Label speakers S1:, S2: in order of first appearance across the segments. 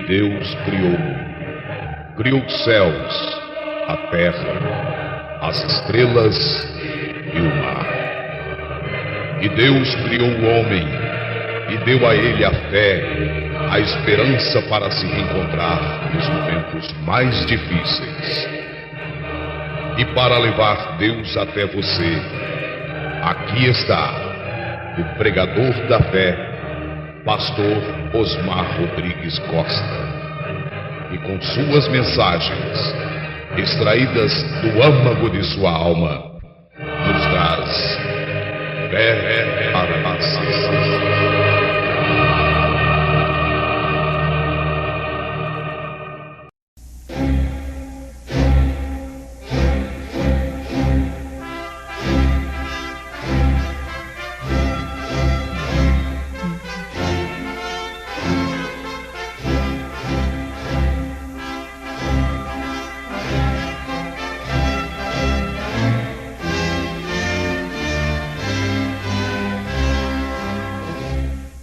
S1: Deus criou os céus, a terra, as estrelas e o mar. E Deus criou o homem e deu a ele a fé, a esperança para se reencontrar nos momentos mais difíceis. E para levar Deus até você, aqui está o pregador da fé, Pastor Osmar Rodrigues Costa, e com suas mensagens, extraídas do âmago de sua alma, nos traz fé para a nação.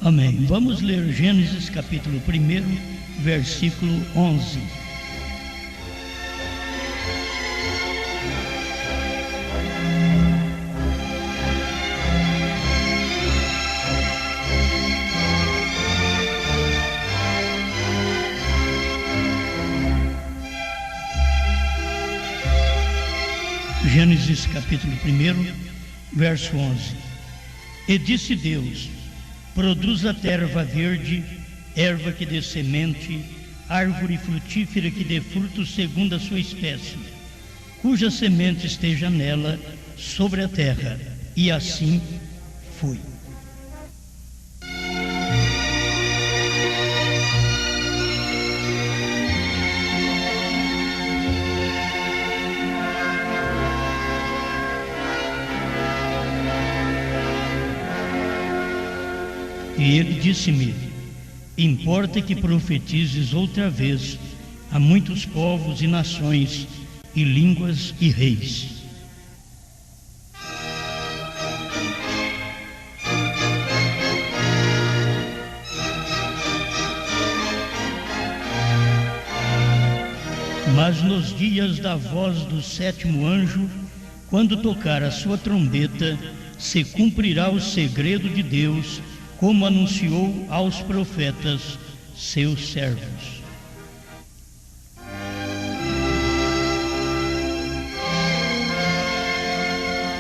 S2: Amém. Vamos ler Gênesis capítulo 1, versículo 11. Gênesis capítulo 1, verso 11. E disse Deus: produz a terra verde, erva que dê semente, árvore frutífera que dê fruto segundo a sua espécie, cuja semente esteja nela sobre a terra. E assim foi. E ele disse-me: importa que profetizes outra vez a muitos povos e nações, e línguas e reis. Mas nos dias da voz do sétimo anjo, quando tocar a sua trombeta, se cumprirá o segredo de Deus, como anunciou aos profetas, seus servos.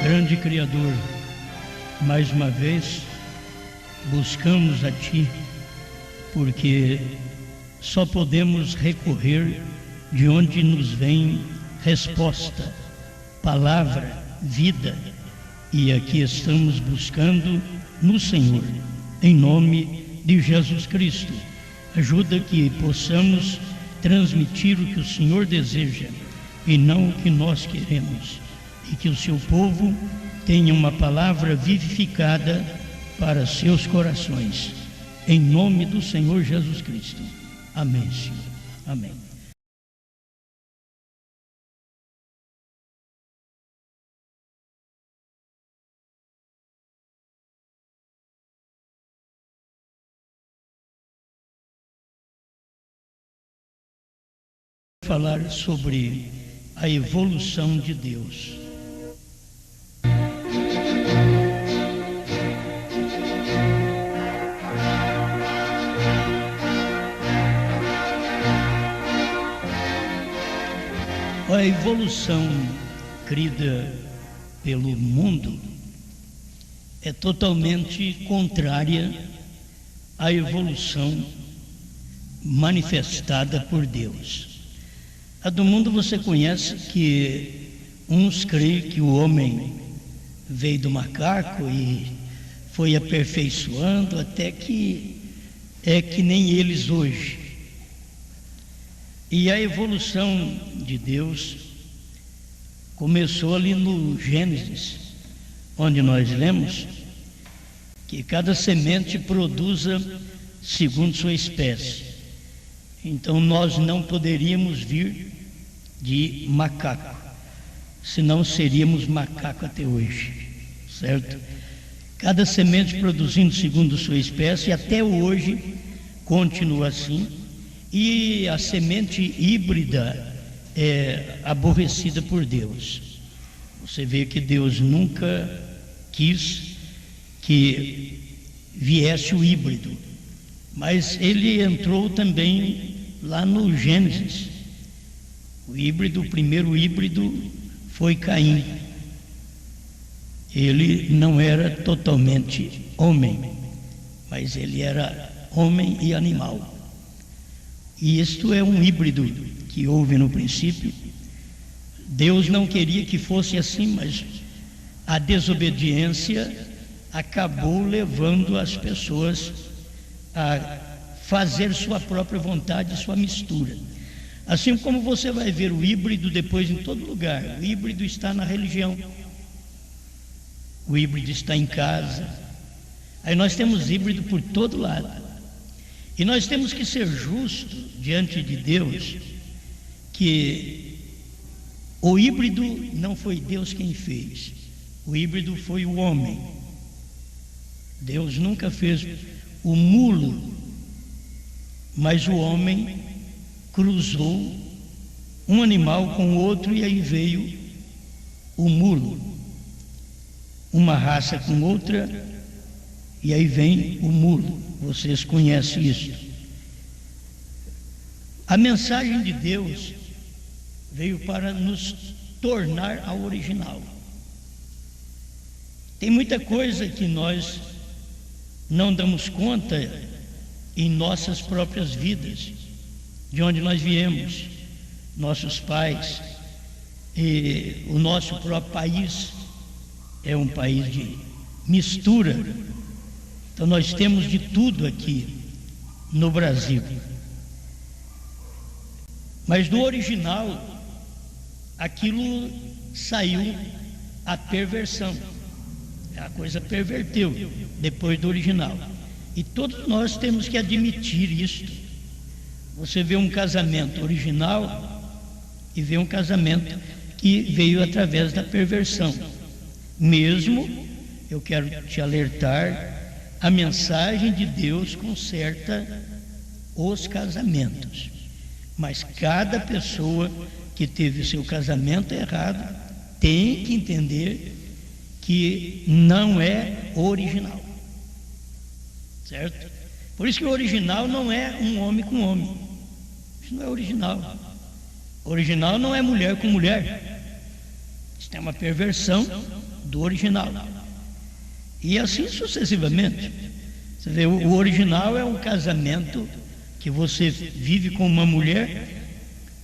S2: Grande Criador, mais uma vez buscamos a Ti, porque só podemos recorrer de onde nos vem resposta, palavra, vida, e aqui estamos buscando no Senhor. Em nome de Jesus Cristo, ajuda que possamos transmitir o que o Senhor deseja e não o que nós queremos, e que o seu povo tenha uma palavra vivificada para seus corações. Em nome do Senhor Jesus Cristo. Amém, Senhor. Amém. Falar sobre a evolução de Deus. A evolução crida pelo mundo é totalmente contrária à evolução manifestada por Deus. A do mundo você conhece, que uns creem que o homem veio do macaco e foi aperfeiçoando até que é que nem eles hoje. E a evolução de Deus começou ali no Gênesis, onde nós lemos que cada semente produza segundo sua espécie. Então nós não poderíamos vir de macaco, senão seríamos macaco até hoje, certo? Cada semente produzindo segundo sua espécie, até hoje continua assim, E a semente híbrida é aborrecida por Deus. Você vê que Deus nunca quis que viesse o híbrido, mas ele entrou também lá no Gênesis. O primeiro híbrido foi Caim. Ele não era totalmente homem, mas ele era homem e animal. E isto é um híbrido que houve no princípio. Deus não queria que fosse assim, mas a desobediência acabou levando as pessoas a fazer sua própria vontade, sua mistura. Assim como você vai ver o híbrido depois em todo lugar. O híbrido está na religião, o híbrido está em casa. Aí nós temos híbrido por todo lado. E nós temos que ser justos diante de Deus, que o híbrido não foi Deus quem fez, o híbrido foi o homem. Deus nunca fez o mulo, mas o homem cruzou um animal com outro e aí veio o mulo, uma raça com outra e aí vem o mulo. Vocês conhecem isso. A mensagem de Deus veio para nos tornar ao original. Tem muita coisa que nós não damos conta em nossas próprias vidas, de onde nós viemos, nossos pais, e o nosso próprio país é um país de mistura. Então nós temos de tudo aqui no Brasil. Mas do original, aquilo saiu a perversão. A coisa perverteu depois do original. E todos nós temos que admitir isto. Você vê um casamento original e vê um casamento que veio através da perversão. Mesmo, eu quero te alertar, a mensagem de Deus conserta os casamentos. Mas cada pessoa que teve seu casamento errado tem que entender que não é original, certo? Por isso que o original não é um homem com homem. Isso não é original. Original não é mulher com mulher. Isso é uma perversão do original. E assim sucessivamente. Você vê, o original é um casamento que você vive com uma mulher,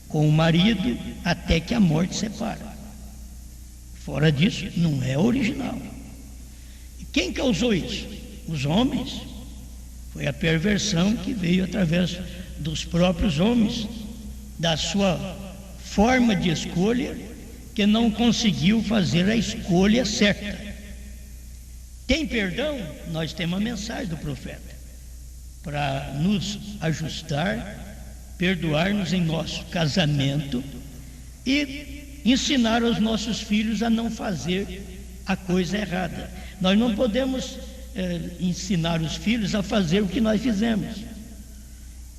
S2: com o marido, até que a morte separa. Fora disso, não é original. E quem causou isso? Os homens. Foi a perversão que veio através dos próprios homens, da sua forma de escolha, que não conseguiu fazer a escolha certa. Tem perdão? Nós temos a mensagem do profeta para nos ajustar, perdoar-nos em nosso casamento e ensinar aos nossos filhos a não fazer a coisa errada. Nós não podemos ensinar os filhos a fazer o que nós fizemos.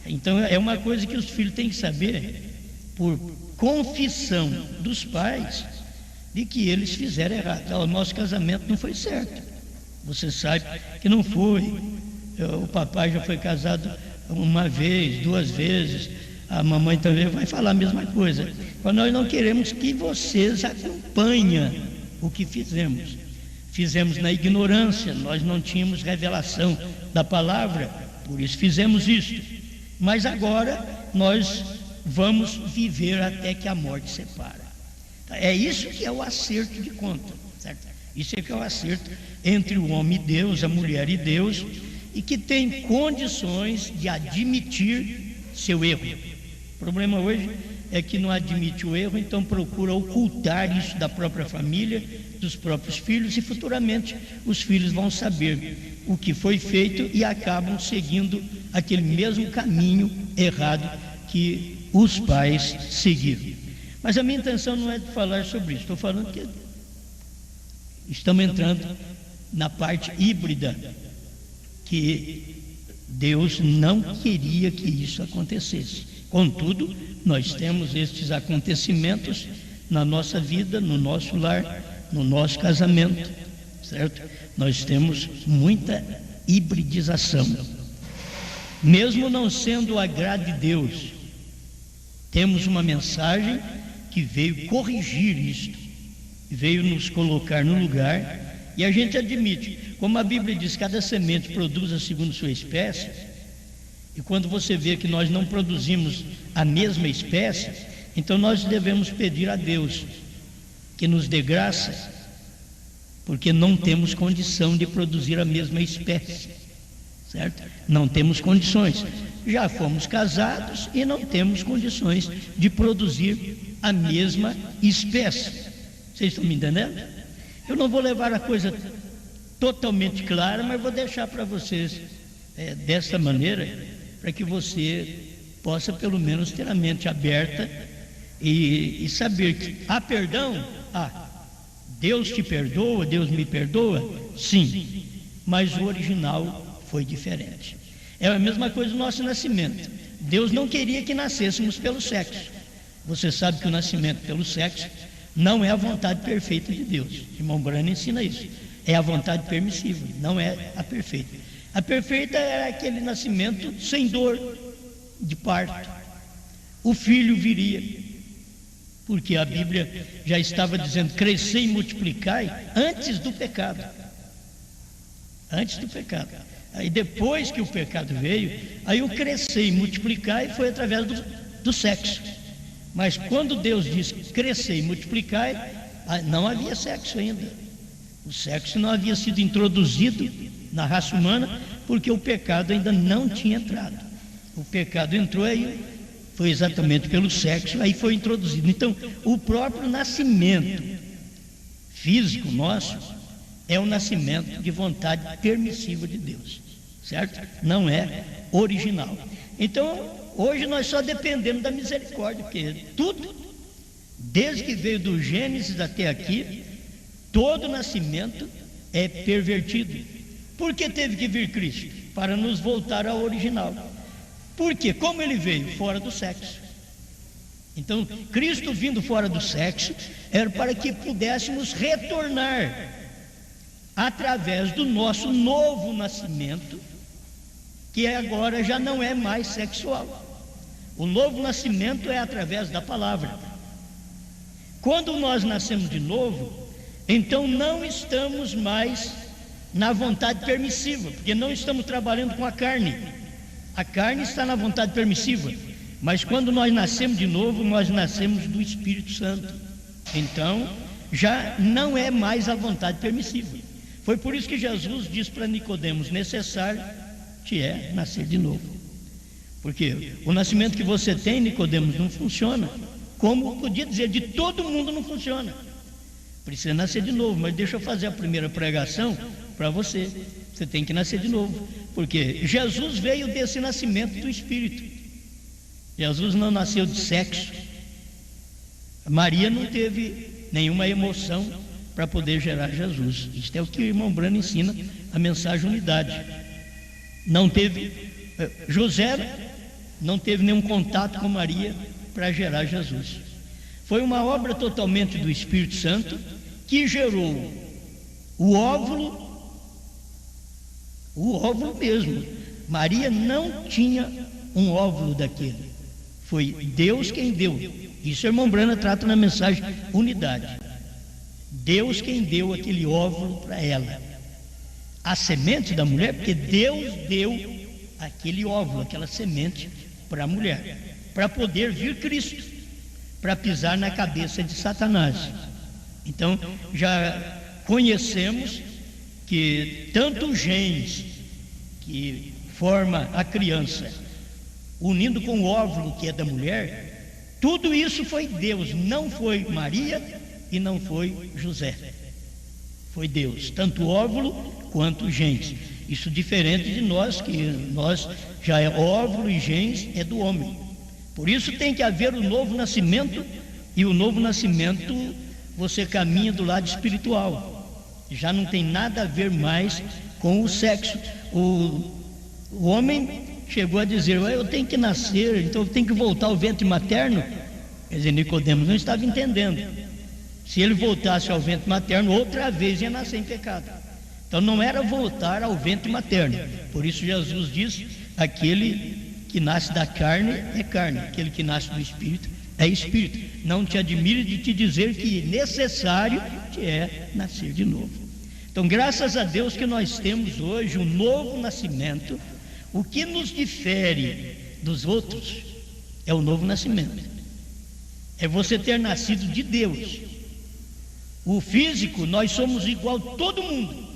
S2: Então é uma coisa que os filhos têm que saber, por confissão dos pais, de que eles fizeram errado. O nosso casamento não foi certo. Você sabe que não foi. O papai já foi casado uma vez, 2 vezes. A mamãe também vai falar a mesma coisa. Mas nós não queremos que vocês acompanhem o que fizemos. Fizemos na ignorância, nós não tínhamos revelação da palavra, por isso fizemos isso. Mas agora nós vamos viver até que a morte separa. É isso que é o acerto de conta, certo? Isso é que é o acerto entre o homem e Deus, a mulher e Deus, e que tem condições de admitir seu erro. O problema hoje é que não admite o erro, então procura ocultar isso da própria família, dos próprios filhos, e futuramente os filhos vão saber o que foi feito e acabam seguindo aquele mesmo caminho errado que os pais seguiram. Mas a minha intenção não é de falar sobre isso, estou falando que estamos entrando na parte híbrida, que Deus não queria que isso acontecesse. Contudo, nós temos estes acontecimentos na nossa vida, no nosso lar, no nosso casamento, certo? Nós temos muita hibridização. Mesmo não sendo o agrado de Deus, temos uma mensagem que veio corrigir isto, veio nos colocar no lugar, e a gente admite, como a Bíblia diz, cada semente produza segundo sua espécie, e quando você vê que nós não produzimos a mesma espécie, então nós devemos pedir a Deus que nos dê graça, porque não temos condição de produzir a mesma espécie, certo? Não temos condições. Já fomos casados e não temos condições de produzir a mesma espécie. Vocês estão me entendendo? Eu não vou levar a coisa totalmente clara, mas vou deixar para vocês desta maneira, para que você possa pelo menos ter a mente aberta e saber que há perdão. Deus te perdoa, Deus me perdoa? Sim, mas o original foi diferente. É a mesma coisa do nosso nascimento. Deus não queria que nascêssemos pelo sexo. Você sabe que o nascimento pelo sexo não é a vontade perfeita de Deus. O irmão Brano ensina isso. É a vontade permissiva, não é a perfeita. A perfeita é aquele nascimento sem dor de parto. O filho viria, porque a Bíblia já estava dizendo: crescei e multiplicai antes do pecado. Antes do pecado. Aí depois que o pecado veio, aí o crescer e multiplicar foi através do sexo. Mas quando Deus disse crescer e multiplicar, não havia sexo ainda. O sexo não havia sido introduzido na raça humana, porque o pecado ainda não tinha entrado. O pecado entrou aí, foi exatamente pelo sexo, aí foi introduzido. Então, o próprio nascimento físico nosso é o nascimento de vontade permissiva de Deus, certo? Não é original. Então, hoje nós só dependemos da misericórdia, porque tudo, desde que veio do Gênesis até aqui, todo nascimento é pervertido. Por que teve que vir Cristo? Para nos voltar ao original. Porque como ele veio? Fora do sexo. Então, Cristo vindo fora do sexo era para que pudéssemos retornar através do nosso novo nascimento, que agora já não é mais sexual. O novo nascimento é através da palavra. Quando nós nascemos de novo, então não estamos mais na vontade permissiva, porque não estamos trabalhando com a carne. A carne está na vontade permissiva, mas quando nós nascemos de novo, nós nascemos do Espírito Santo. Então já não é mais a vontade permissiva. Foi por isso que Jesus disse para Nicodemos: necessário te é nascer de novo. Porque o nascimento que você tem, Nicodemos, não funciona. Como podia dizer, de todo mundo não funciona. Precisa nascer de novo. Mas deixa eu fazer a primeira pregação para você. Você tem que nascer de novo, porque Jesus veio desse nascimento do Espírito. Jesus não nasceu de sexo. Maria não teve nenhuma emoção para poder gerar Jesus. Isto é o que o irmão Brano ensina, a mensagem unidade. Não teve, José não teve nenhum contato com Maria para gerar Jesus. Foi uma obra totalmente do Espírito Santo que gerou o óvulo mesmo. Maria não tinha um óvulo daquele. Foi Deus quem deu. Isso o irmão Brana trata na mensagem unidade. Deus quem deu aquele óvulo para ela. A semente da mulher, porque Deus deu aquele óvulo, aquela semente para a mulher, para poder vir Cristo, para pisar na cabeça de Satanás. Então, já conhecemos que tanto os genes que forma a criança, unindo com o óvulo que é da mulher, tudo isso foi Deus, não foi Maria e não foi José. Foi Deus, tanto o óvulo quanto os genes. Isso diferente de nós, que nós já é óvulo e genes é do homem. Por isso tem que haver o novo nascimento, e o novo nascimento você caminha do lado espiritual. Já não tem nada a ver mais com o sexo. O homem chegou a dizer: eu tenho que nascer, então eu tenho que voltar ao ventre materno. Quer dizer, Nicodemos não estava entendendo. Se ele voltasse ao ventre materno, outra vez ia nascer em pecado. Então não era voltar ao ventre materno. Por isso Jesus diz: aquele que nasce da carne é carne, aquele que nasce do Espírito é Espírito. Não te admire de te dizer que necessário te é nascer de novo. Então, graças a Deus que nós temos hoje um novo nascimento. O que nos difere dos outros é o novo nascimento. É você ter nascido de Deus. O físico, nós somos igual a todo mundo.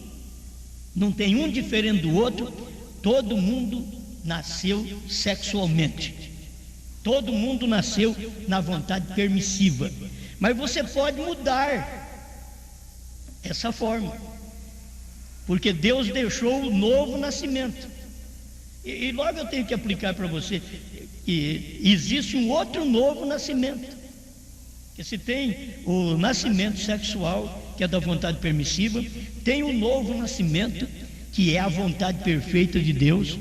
S2: Não tem um diferente do outro. Todo mundo nasceu sexualmente. Todo mundo nasceu na vontade permissiva. Mas você pode mudar essa forma, porque Deus deixou o novo nascimento. E logo eu tenho que aplicar para você que existe um outro novo nascimento. Que se tem o nascimento sexual, que é da vontade permissiva, tem o novo nascimento, que é a vontade perfeita de Deus,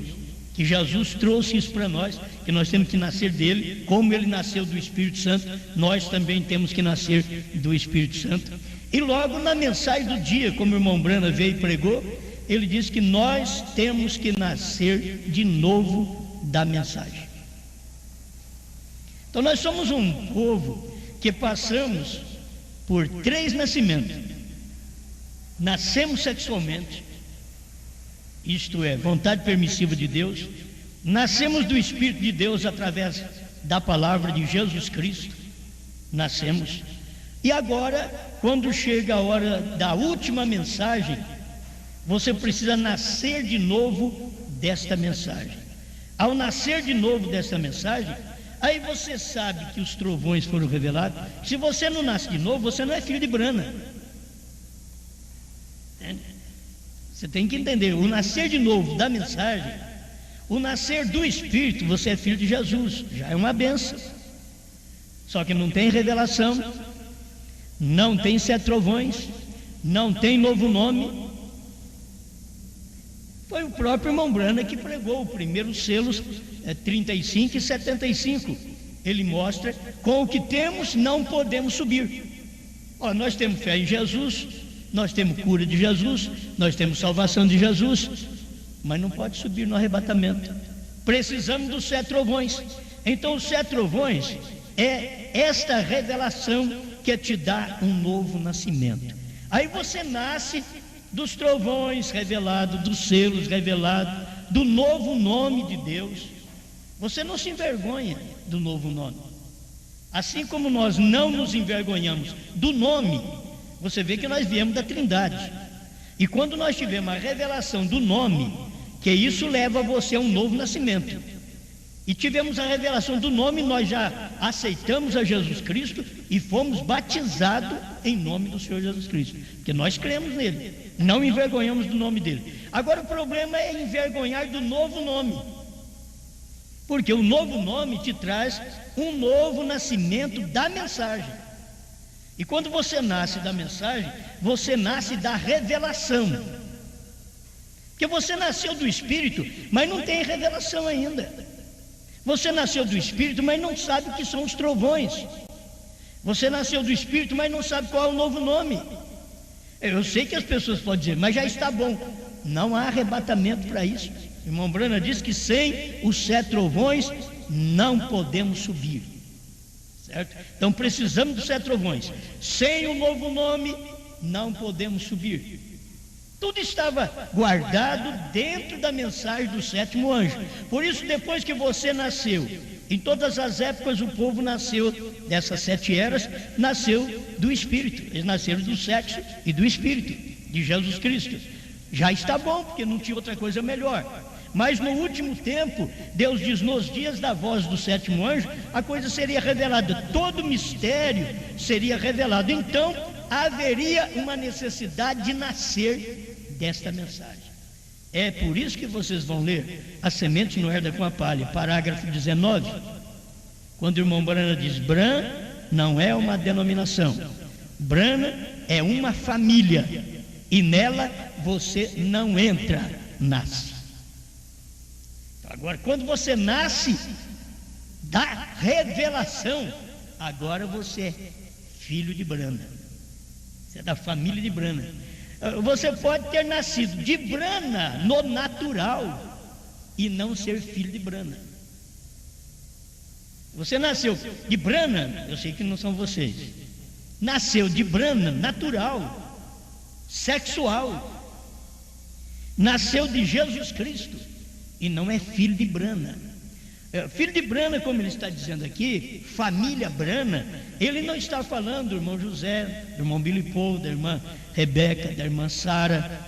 S2: que Jesus trouxe isso para nós, que nós temos que nascer dele, como ele nasceu do Espírito Santo, nós também temos que nascer do Espírito Santo. E logo na mensagem do dia, como o irmão Brana veio e pregou, ele diz que nós temos que nascer de novo da mensagem. Então nós somos um povo que passamos por 3 nascimentos. Nascemos sexualmente, isto é, vontade permissiva de Deus. Nascemos do Espírito de Deus através da palavra de Jesus Cristo. Nascemos. E agora, quando chega a hora da última mensagem, você precisa nascer de novo desta mensagem. Ao nascer de novo desta mensagem, aí você sabe que os trovões foram revelados. Se você não nasce de novo, você não é filho de Brana. Você tem que entender, o nascer de novo da mensagem, o nascer do Espírito, você é filho de Jesus, já é uma bênção. Só que não tem revelação, não tem 7 trovões, não tem novo nome. Foi o próprio irmão Brana que pregou o primeiro selos 35 e 75. Ele mostra: com o que temos não podemos subir. Nós temos fé em Jesus, nós temos cura de Jesus, nós temos salvação de Jesus, mas não pode subir no arrebatamento. Precisamos dos 7 trovões. Então os 7 trovões é esta revelação que te dá um novo nascimento. Aí você nasce dos trovões revelados, dos selos revelados, do novo nome de Deus. Você não se envergonha do novo nome. Assim como nós não nos envergonhamos do nome, você vê que nós viemos da Trindade. E quando nós tivemos a revelação do nome, que isso leva você a um novo nascimento. E tivemos a revelação do nome, nós já aceitamos a Jesus Cristo e fomos batizados em nome do Senhor Jesus Cristo, porque nós cremos nele, não envergonhamos do nome dele. Agora o problema é envergonhar do novo nome, porque o novo nome te traz um novo nascimento da mensagem. E quando você nasce da mensagem, você nasce da revelação, porque você nasceu do Espírito, mas não tem revelação ainda. Você nasceu do Espírito, mas não sabe o que são os trovões. Você nasceu do Espírito, mas não sabe qual é o novo nome. Eu sei que as pessoas podem dizer: mas já está bom. Não há arrebatamento para isso. O irmão Brana diz que sem os 7 trovões não podemos subir, certo? Então precisamos dos 7 trovões. Sem o novo nome não podemos subir. Tudo estava guardado dentro da mensagem do 7º anjo. Por isso, depois que você nasceu, em todas as épocas o povo nasceu dessas 7 eras, nasceu do Espírito. Eles nasceram do sexo e do Espírito de Jesus Cristo. Já está bom, porque não tinha outra coisa melhor. Mas no último tempo, Deus diz: nos dias da voz do 7º anjo, a coisa seria revelada, todo mistério seria revelado. Então haveria uma necessidade de nascer desta mensagem. É por isso que vocês vão ler: a semente não herda com a palha, parágrafo 19, quando o irmão Brana diz: Bran não é uma denominação, Brana é uma família, e nela você não entra, nasce. Agora, quando você nasce da revelação, agora você é filho de Brana. Você é da família de Brana. Você pode ter nascido de Brana no natural e não ser filho de Brana. Você nasceu de Brana, eu sei que não são vocês. Nasceu de Brana natural, sexual. Nasceu de Jesus Cristo e não é filho de Brana. Filho de Brana, como ele está dizendo aqui, família Brana, ele não está falando do irmão José, do irmão Billy Paul, da irmã Rebeca, da irmã Sara.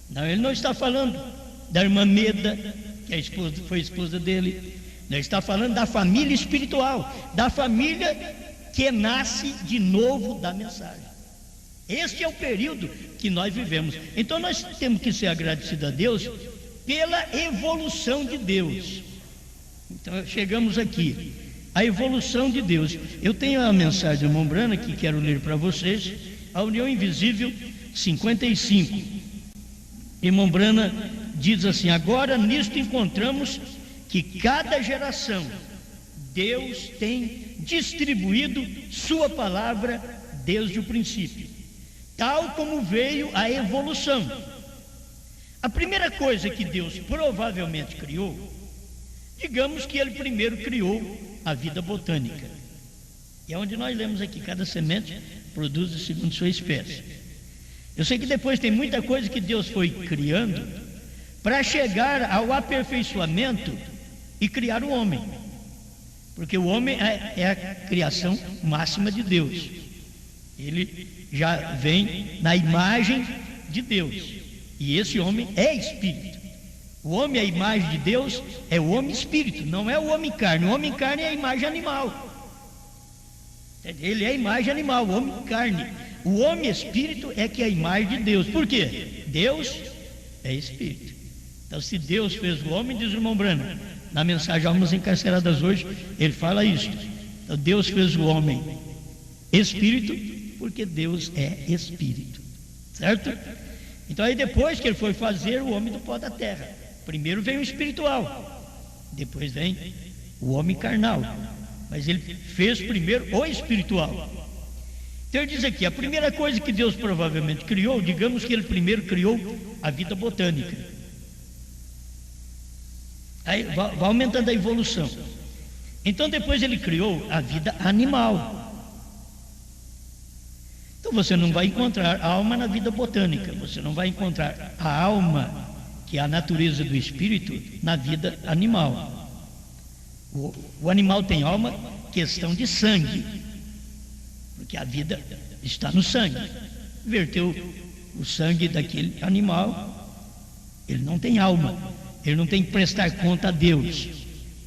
S2: Não, ele não está falando da irmã Meda, que foi esposa dele. Ele está falando da família espiritual, da família que nasce de novo da mensagem. Este é o período que nós vivemos. Então nós temos que ser agradecidos a Deus pela evolução de Deus. Então chegamos aqui, a evolução de Deus. Eu tenho a mensagem do irmão Brana que quero ler para vocês, a União Invisível 55. Irmão Brana diz assim: agora nisto encontramos que cada geração Deus tem distribuído sua palavra desde o princípio, tal como veio a evolução. A primeira coisa que Deus provavelmente criou, digamos que ele primeiro criou a vida botânica. E é onde nós lemos aqui, cada semente produz segundo sua espécie. Eu sei que depois tem muita coisa que Deus foi criando para chegar ao aperfeiçoamento e criar o homem. Porque o homem é a criação máxima de Deus. Ele já vem na imagem de Deus. E esse homem é espírito. O homem, a imagem de Deus, é o homem espírito, não é o homem carne. O homem carne é a imagem animal. Ele é a imagem animal, o homem carne. O homem espírito é que é a imagem de Deus. Por quê? Deus é espírito. Então, se Deus fez o homem, diz o irmão Brana, na mensagem Almas Encarceradas hoje, ele fala isso. Então, Deus fez o homem espírito, porque Deus é espírito. Certo? Então, aí depois que ele foi fazer o homem do pó da terra, primeiro vem o espiritual, depois vem o homem carnal, mas ele fez primeiro o espiritual. Então ele diz aqui, a primeira coisa que Deus provavelmente criou, digamos que ele primeiro criou a vida botânica. Aí vai aumentando a evolução. Então depois ele criou a vida animal. Então você não vai encontrar alma na vida botânica, você não vai encontrar a alma, que é a natureza do espírito, na vida animal. O animal tem alma, questão de sangue, porque a vida está no sangue. Verteu o sangue daquele animal, ele não tem alma, ele não tem que prestar conta a Deus.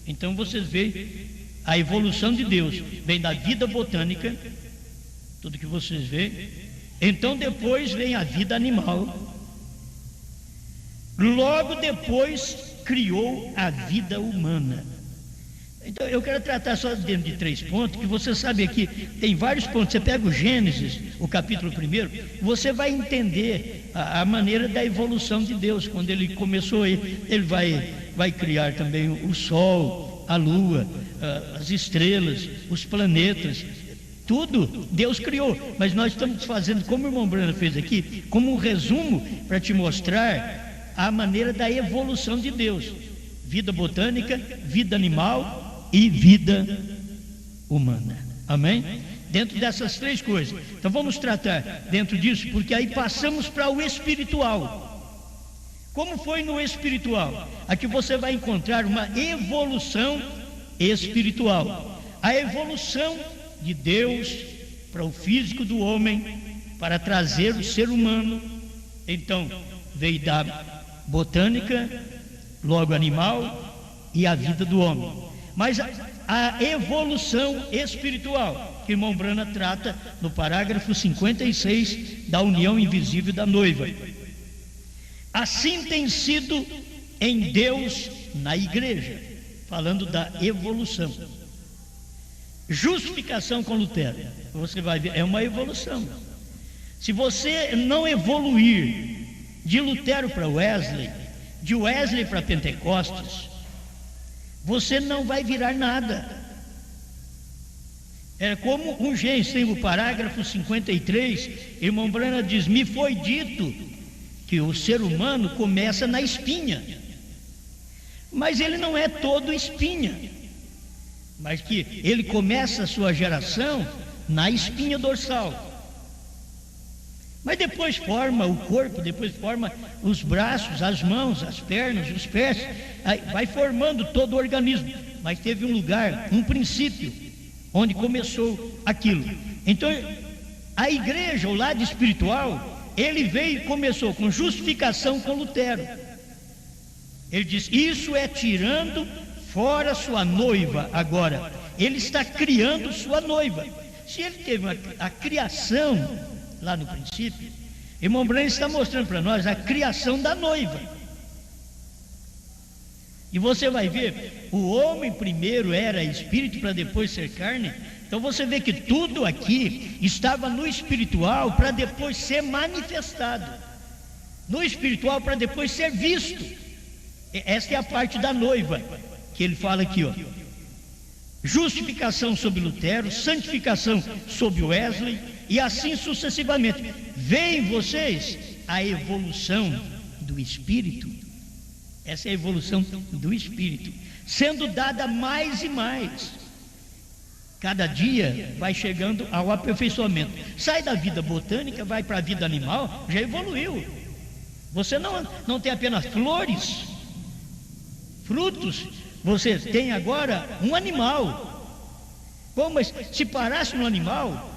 S2: Então vocês veem a evolução de Deus, vem da vida botânica, tudo que vocês veem. Então depois vem a vida animal. Logo depois criou a vida humana. Então eu quero tratar só dentro de 3 pontos, que você sabe aqui, tem vários pontos. Você pega o Gênesis, o capítulo 1, você vai entender a maneira da evolução de Deus. Quando ele começou, ele vai criar também o sol, a lua, as estrelas, os planetas. Tudo Deus criou, mas nós estamos fazendo, como o irmão Brana fez aqui, como um resumo para te mostrar a maneira da evolução de Deus: vida botânica, vida animal e vida humana. Amém? Dentro dessas 3 coisas. Então vamos tratar dentro disso, porque aí passamos para o espiritual. Como foi no espiritual? Aqui você vai encontrar uma evolução espiritual. A evolução de Deus para o físico do homem, para trazer o ser humano. Então veio da botânica, logo animal, e a vida do homem. Mas a evolução espiritual, que o irmão Brana trata no parágrafo 56 da união invisível da noiva. Assim tem sido em Deus na igreja, falando da evolução. Justificação com Lutero, você vai ver, é uma evolução. Se você não evoluir de Lutero para Wesley, de Wesley para Pentecostes, você não vai virar nada. É como um Gênesis, tem o parágrafo 53, irmão Branham diz: me foi dito que o ser humano começa na espinha, mas ele não é todo espinha, mas que ele começa a sua geração na espinha dorsal, mas depois forma o corpo, depois forma os braços, as mãos, as pernas, os pés, aí vai formando todo o organismo, mas teve um lugar, um princípio onde começou aquilo. Então a igreja, o lado espiritual, ele veio e começou com justificação com Lutero. Ele diz: isso é tirando fora sua noiva. Agora ele está criando sua noiva. Se ele teve a criação lá no princípio, irmão Branham está mostrando para nós a criação da noiva. E você vai ver, o homem primeiro era espírito para depois ser carne. Então você vê que tudo aqui estava no espiritual para depois ser manifestado, no espiritual para depois ser visto. Esta é a parte da noiva que ele fala aqui, ó. Justificação sobre Lutero, santificação sobre Wesley, e assim sucessivamente. Veem vocês a evolução do espírito. Essa é a evolução do espírito, sendo dada mais e mais. Cada dia vai chegando ao aperfeiçoamento. Sai da vida botânica, vai para a vida animal, já evoluiu. Você não tem apenas flores, frutos, você tem agora um animal. Bom, mas se parasse no animal,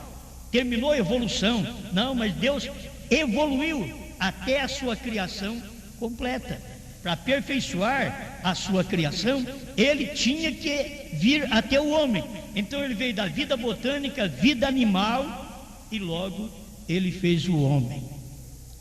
S2: terminou a evolução. Não, mas Deus evoluiu até a sua criação completa. Para aperfeiçoar a sua criação, ele tinha que vir até o homem. Então ele veio da vida botânica, vida animal, e logo ele fez o homem.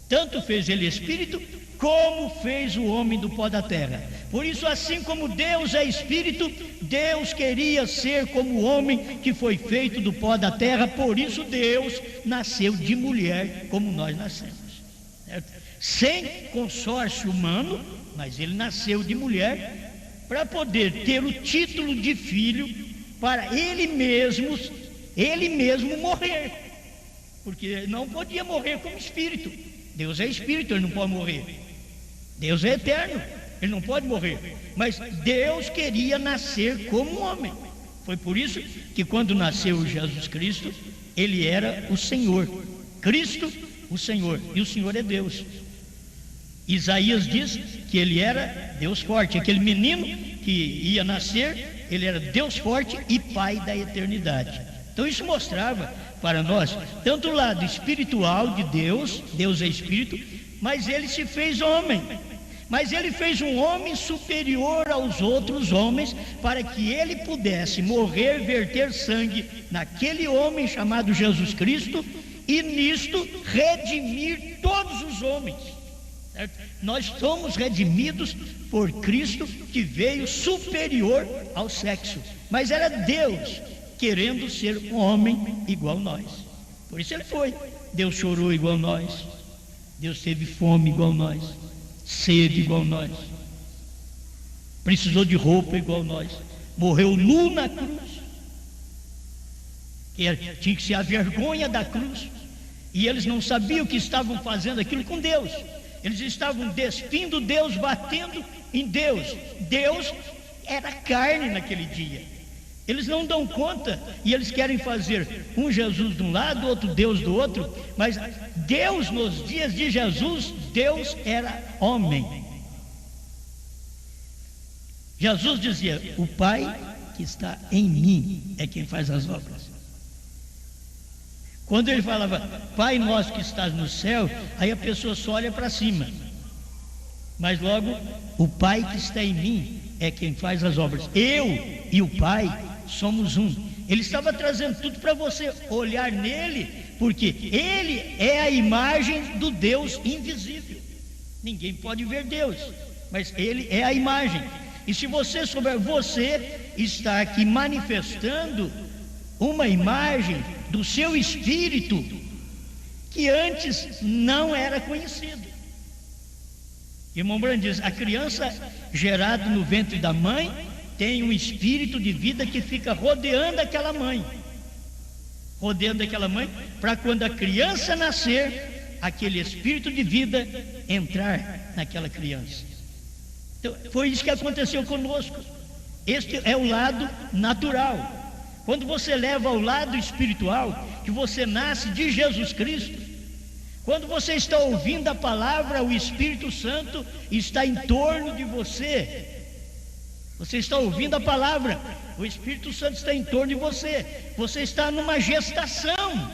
S2: Tanto fez ele espírito, como fez o homem do pó da terra. Por isso, assim como Deus é espírito, Deus queria ser como o homem que foi feito do pó da terra. Por isso Deus nasceu de mulher, como nós nascemos, certo? Sem consórcio humano, mas ele nasceu de mulher para poder ter o título de filho, para ele mesmo morrer, porque não podia morrer como espírito. Deus é espírito, ele não pode morrer. Deus é eterno, ele não pode morrer. Mas Deus queria nascer como homem. Foi por isso que quando nasceu Jesus Cristo, ele era o Senhor. Cristo, o Senhor, e o Senhor é Deus. Isaías diz que ele era Deus forte. Aquele menino que ia nascer, ele era Deus forte e Pai da eternidade. Então isso mostrava para nós tanto o lado espiritual de Deus. Deus é espírito, mas ele se fez homem. Mas ele fez um homem superior aos outros homens, para que ele pudesse morrer, verter sangue naquele homem chamado Jesus Cristo, e nisto redimir todos os homens. Nós somos redimidos por Cristo, que veio superior ao sexo, mas era Deus querendo ser um homem igual a nós. Por isso ele foi. Deus chorou igual a nós, Deus teve fome igual a nós, sede igual a nós, precisou de roupa igual a nós, morreu nu na cruz, tinha que ser a vergonha da cruz, e eles não sabiam que estavam fazendo aquilo com Deus. Eles estavam despindo Deus, batendo em Deus. Deus era carne naquele dia. Eles não dão conta, e eles querem fazer um Jesus de um lado, outro Deus do outro. Mas Deus, nos dias de Jesus, Deus era homem. Jesus dizia: o Pai que está em mim é quem faz as obras. Quando ele falava Pai nosso que estás no céu, aí a pessoa só olha para cima. Mas logo, o Pai que está em mim é quem faz as obras. Eu e o Pai somos um. Ele estava trazendo tudo para você olhar nele, porque ele é a imagem do Deus invisível. Ninguém pode ver Deus, mas ele é a imagem. E se você souber, você está aqui manifestando uma imagem do seu espírito que antes não era conhecido. Irmão Branham diz: a criança gerada no ventre da mãe tem um espírito de vida que fica rodeando aquela mãe. Rodeando aquela mãe, para quando a criança nascer, aquele espírito de vida entrar naquela criança. Então, foi isso que aconteceu conosco. Este é o lado natural. Quando você leva ao lado espiritual, que você nasce de Jesus Cristo, quando você está ouvindo a palavra, o Espírito Santo está em torno de você. Você está ouvindo a palavra, o Espírito Santo está em torno de você. Você está numa gestação.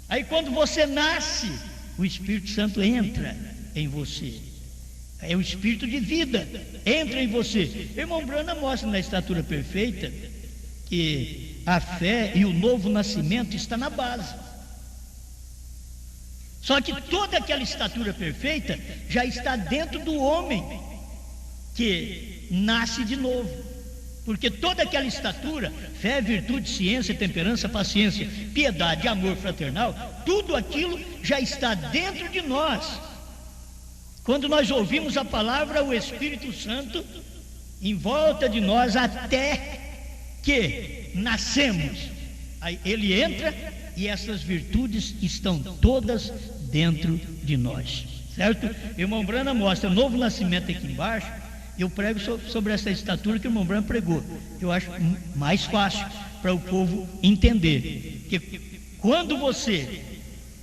S2: Aí quando você nasce, o Espírito Santo entra em você. É o Espírito de vida, entra em você. Irmão Branham mostra na estatura perfeita que a fé e o novo nascimento está na base. Só que toda aquela estatura perfeita já está dentro do homem que nasce de novo. Porque toda aquela estatura, fé, virtude, ciência, temperança, paciência, piedade, amor fraternal, tudo aquilo já está dentro de nós. Quando nós ouvimos a palavra, o Espírito Santo em volta de nós até que nascemos. Aí ele entra e essas virtudes estão todas dentro de nós, certo? O irmão Branham mostra o novo nascimento aqui embaixo. Eu prego sobre essa estatura que o irmão Branham pregou. Eu acho mais fácil para o povo entender que quando você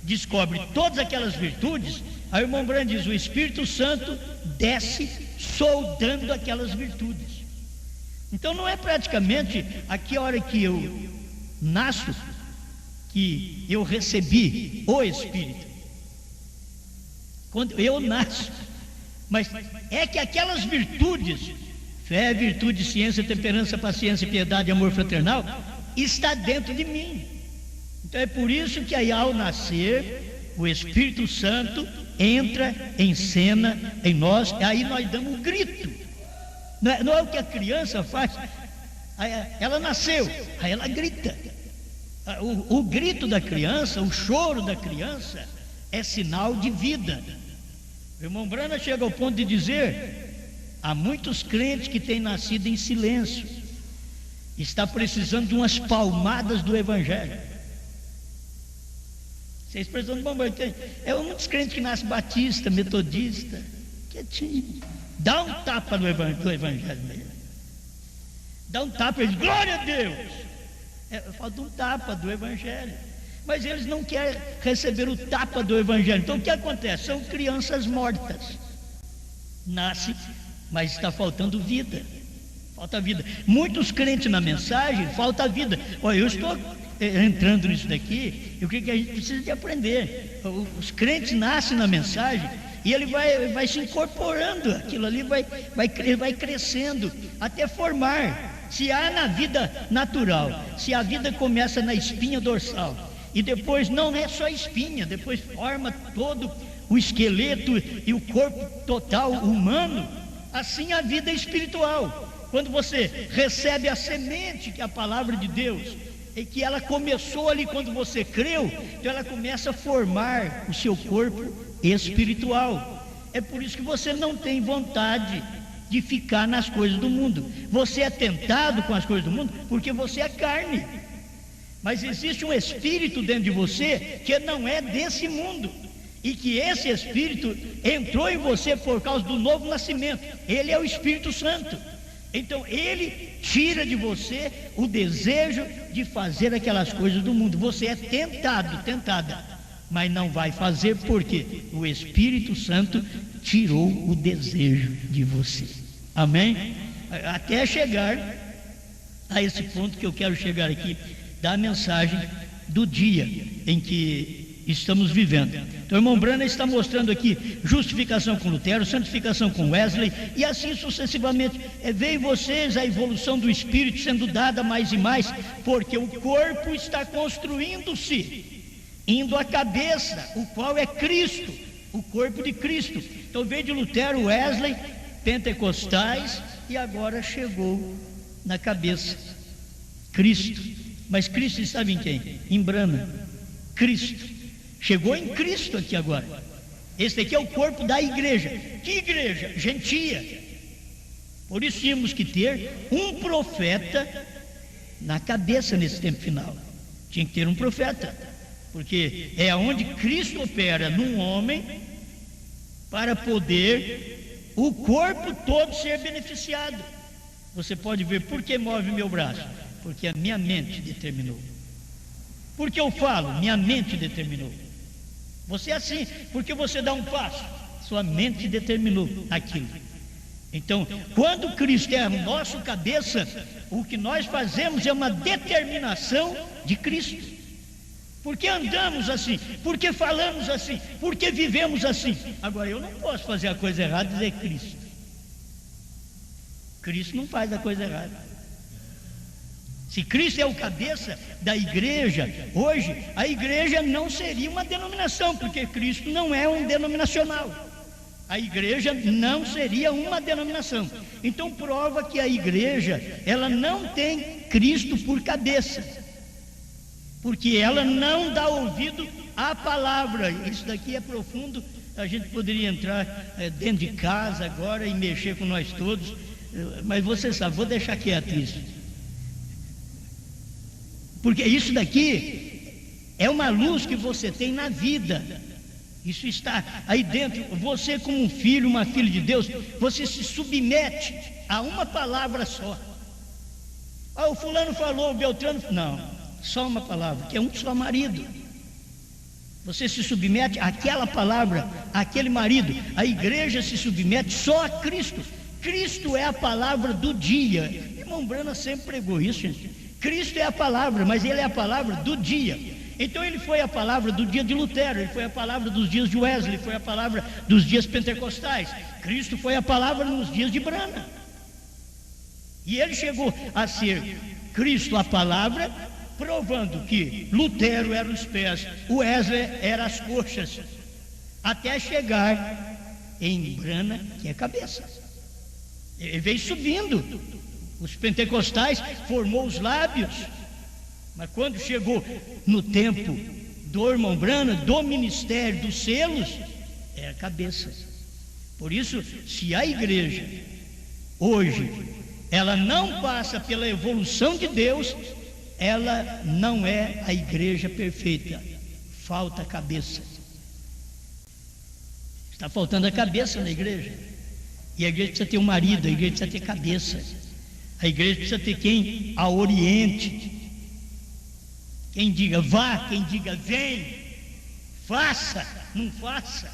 S2: descobre todas aquelas virtudes, aí o irmão Branham diz: o Espírito Santo desce soldando aquelas virtudes. Então não é praticamente aqui a hora que eu nasço que eu recebi o Espírito. Quando eu nasço, mas é que aquelas virtudes, fé, virtude, ciência, temperança, paciência, piedade, amor fraternal, está dentro de mim. Então é por isso que aí ao nascer, o Espírito Santo entra em cena em nós, aí nós damos um grito. Não é o que a criança faz. Ela nasceu, aí ela grita. O grito da criança, o choro da criança é sinal de vida. O irmão Branham chega ao ponto de dizer: há muitos crentes que têm nascido em silêncio, está precisando de umas palmadas do Evangelho. Vocês precisam de irmão Branham. É muitos crentes que nascem batista, metodista, quietinho. Dá um tapa no Evangelho mesmo. Dá um tapa, eles, glória a Deus. Falta um tapa do Evangelho. Mas eles não querem receber o tapa do Evangelho. Então o que acontece? São crianças mortas. Nasce, mas está faltando vida. Falta vida. Muitos crentes na mensagem, falta vida. Olha, eu estou entrando nisso daqui, eu creio que a gente precisa de aprender. Os crentes nascem na mensagem e ele vai se incorporando, aquilo ali vai crescendo até formar. Se há na vida natural, se a vida começa na espinha dorsal e depois não é só espinha, depois forma todo o esqueleto e o corpo total humano, assim a vida é espiritual. Quando você recebe a semente, que é a palavra de Deus, e que ela começou ali quando você creu, então ela começa a formar o seu corpo espiritual. É por isso que você não tem vontade de ficar nas coisas do mundo. Você é tentado com as coisas do mundo porque você é carne, mas existe um espírito dentro de você que não é desse mundo, e que esse espírito entrou em você por causa do novo nascimento. Ele é o Espírito Santo. Então ele tira de você o desejo de fazer aquelas coisas do mundo. Você é tentada, mas não vai fazer, porque o Espírito Santo tirou o desejo de você. Amém? Até chegar a esse ponto que eu quero chegar aqui, da mensagem do dia em que estamos vivendo. Então o irmão Branham está mostrando aqui justificação com Lutero, santificação com Wesley, e assim sucessivamente. Veio em vocês a evolução do Espírito sendo dada mais e mais, porque o corpo está construindo-se, indo à cabeça, o qual é Cristo, o corpo de Cristo. Então veio de Lutero, Wesley, pentecostais, e agora chegou na cabeça, Cristo. Mas Cristo estava em quem? Em Branham. Cristo chegou em Cristo aqui agora. Esse aqui é o corpo da igreja. Que igreja? Gentia. Por isso tínhamos que ter um profeta na cabeça nesse tempo final. Tinha que ter um profeta, porque é onde Cristo opera num homem para poder o corpo todo ser beneficiado. Você pode ver por que move meu braço, porque a minha mente determinou. Porque eu falo, minha mente determinou. Você é assim, porque você dá um passo, sua mente determinou aquilo. Então, quando Cristo é a nossa cabeça, o que nós fazemos é uma determinação de Cristo. Porque andamos assim, porque falamos assim, porque vivemos assim. Agora, eu não posso fazer a coisa errada e dizer Cristo. Cristo não faz a coisa errada. Se Cristo é o cabeça da igreja, hoje a igreja não seria uma denominação, porque Cristo não é um denominacional. A igreja não seria uma denominação. Então prova que a igreja, ela não tem Cristo por cabeça, porque ela não dá ouvido à palavra. Isso daqui é profundo, a gente poderia entrar dentro de casa agora e mexer com nós todos, mas você sabe, vou deixar quieto isso. Porque isso daqui é uma luz que você tem na vida. Isso está aí dentro. Você, como um filho, uma filha de Deus, você se submete a uma palavra só. Ah, o fulano falou, o Beltrano... Não, só uma palavra, que é um só marido. Você se submete àquela palavra, àquele marido. A igreja se submete só a Cristo. Cristo é a palavra do dia. Irmão Brana sempre pregou isso, gente. Cristo é a palavra, mas ele é a palavra do dia. Então ele foi a palavra do dia de Lutero, ele foi a palavra dos dias de Wesley, foi a palavra dos dias pentecostais. Cristo foi a palavra nos dias de Brana. E ele chegou a ser Cristo a palavra, provando que Lutero era os pés, Wesley era as coxas, até chegar em Brana, que é a cabeça. Ele veio subindo. Os pentecostais formou os lábios, mas quando chegou no tempo do irmão Brana, do ministério dos selos, é a cabeça. Por isso, se a igreja hoje ela não passa pela evolução de Deus, ela não é a igreja perfeita. Falta a cabeça. Está faltando a cabeça na igreja. E a igreja precisa ter um marido, a igreja precisa ter cabeça. A igreja precisa ter quem a oriente, quem diga vá, quem diga vem, faça, não faça.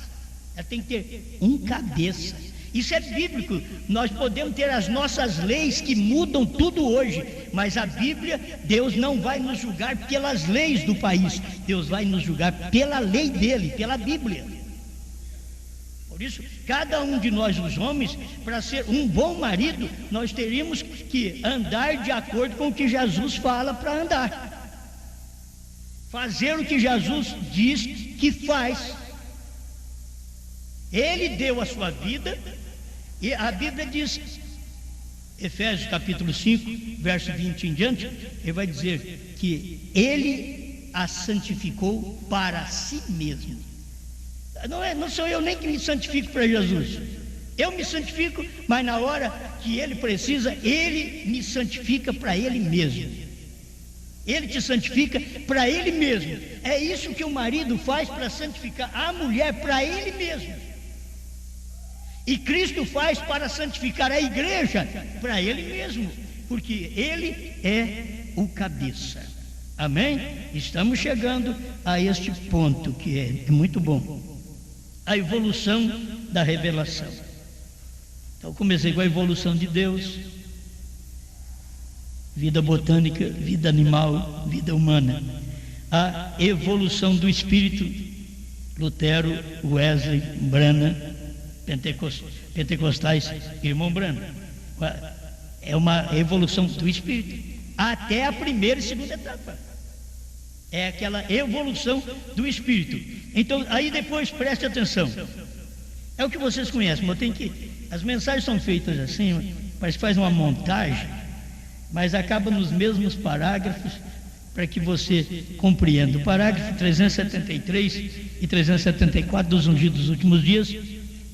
S2: Ela tem que ter um cabeça. Isso é bíblico. Nós podemos ter as nossas leis que mudam tudo hoje, mas a Bíblia, Deus não vai nos julgar pelas leis do país, Deus vai nos julgar pela lei dele, pela Bíblia. Por isso, cada um de nós, os homens, para ser um bom marido, nós teríamos que andar de acordo com o que Jesus fala para andar, fazer o que Jesus diz que faz. Ele deu a sua vida, e a Bíblia diz, Efésios capítulo 5, verso 20 em diante, ele vai dizer que ele a santificou para si mesmo. Não sou eu nem que me santifico para Jesus. Eu me santifico, mas na hora que ele precisa, ele me santifica para ele mesmo. Ele te santifica para ele mesmo. É isso que o marido faz para santificar a mulher para ele mesmo. E Cristo faz para santificar a igreja para ele mesmo, porque ele é o cabeça. Amém? Estamos chegando a este ponto que é muito bom. A evolução da revelação. Então comecei com a evolução de Deus, vida botânica, vida animal, vida humana. A evolução do Espírito, Lutero, Wesley, Brana, pentecostais, irmão Brana. É uma evolução do Espírito, até a primeira e segunda etapa. É aquela evolução do Espírito. Então, aí depois preste atenção. É o que vocês conhecem, mas tem que... As mensagens são feitas assim, parece que faz uma montagem, mas acaba nos mesmos parágrafos para que você compreenda. O parágrafo 373 e 374 dos Ungidos dos Últimos Dias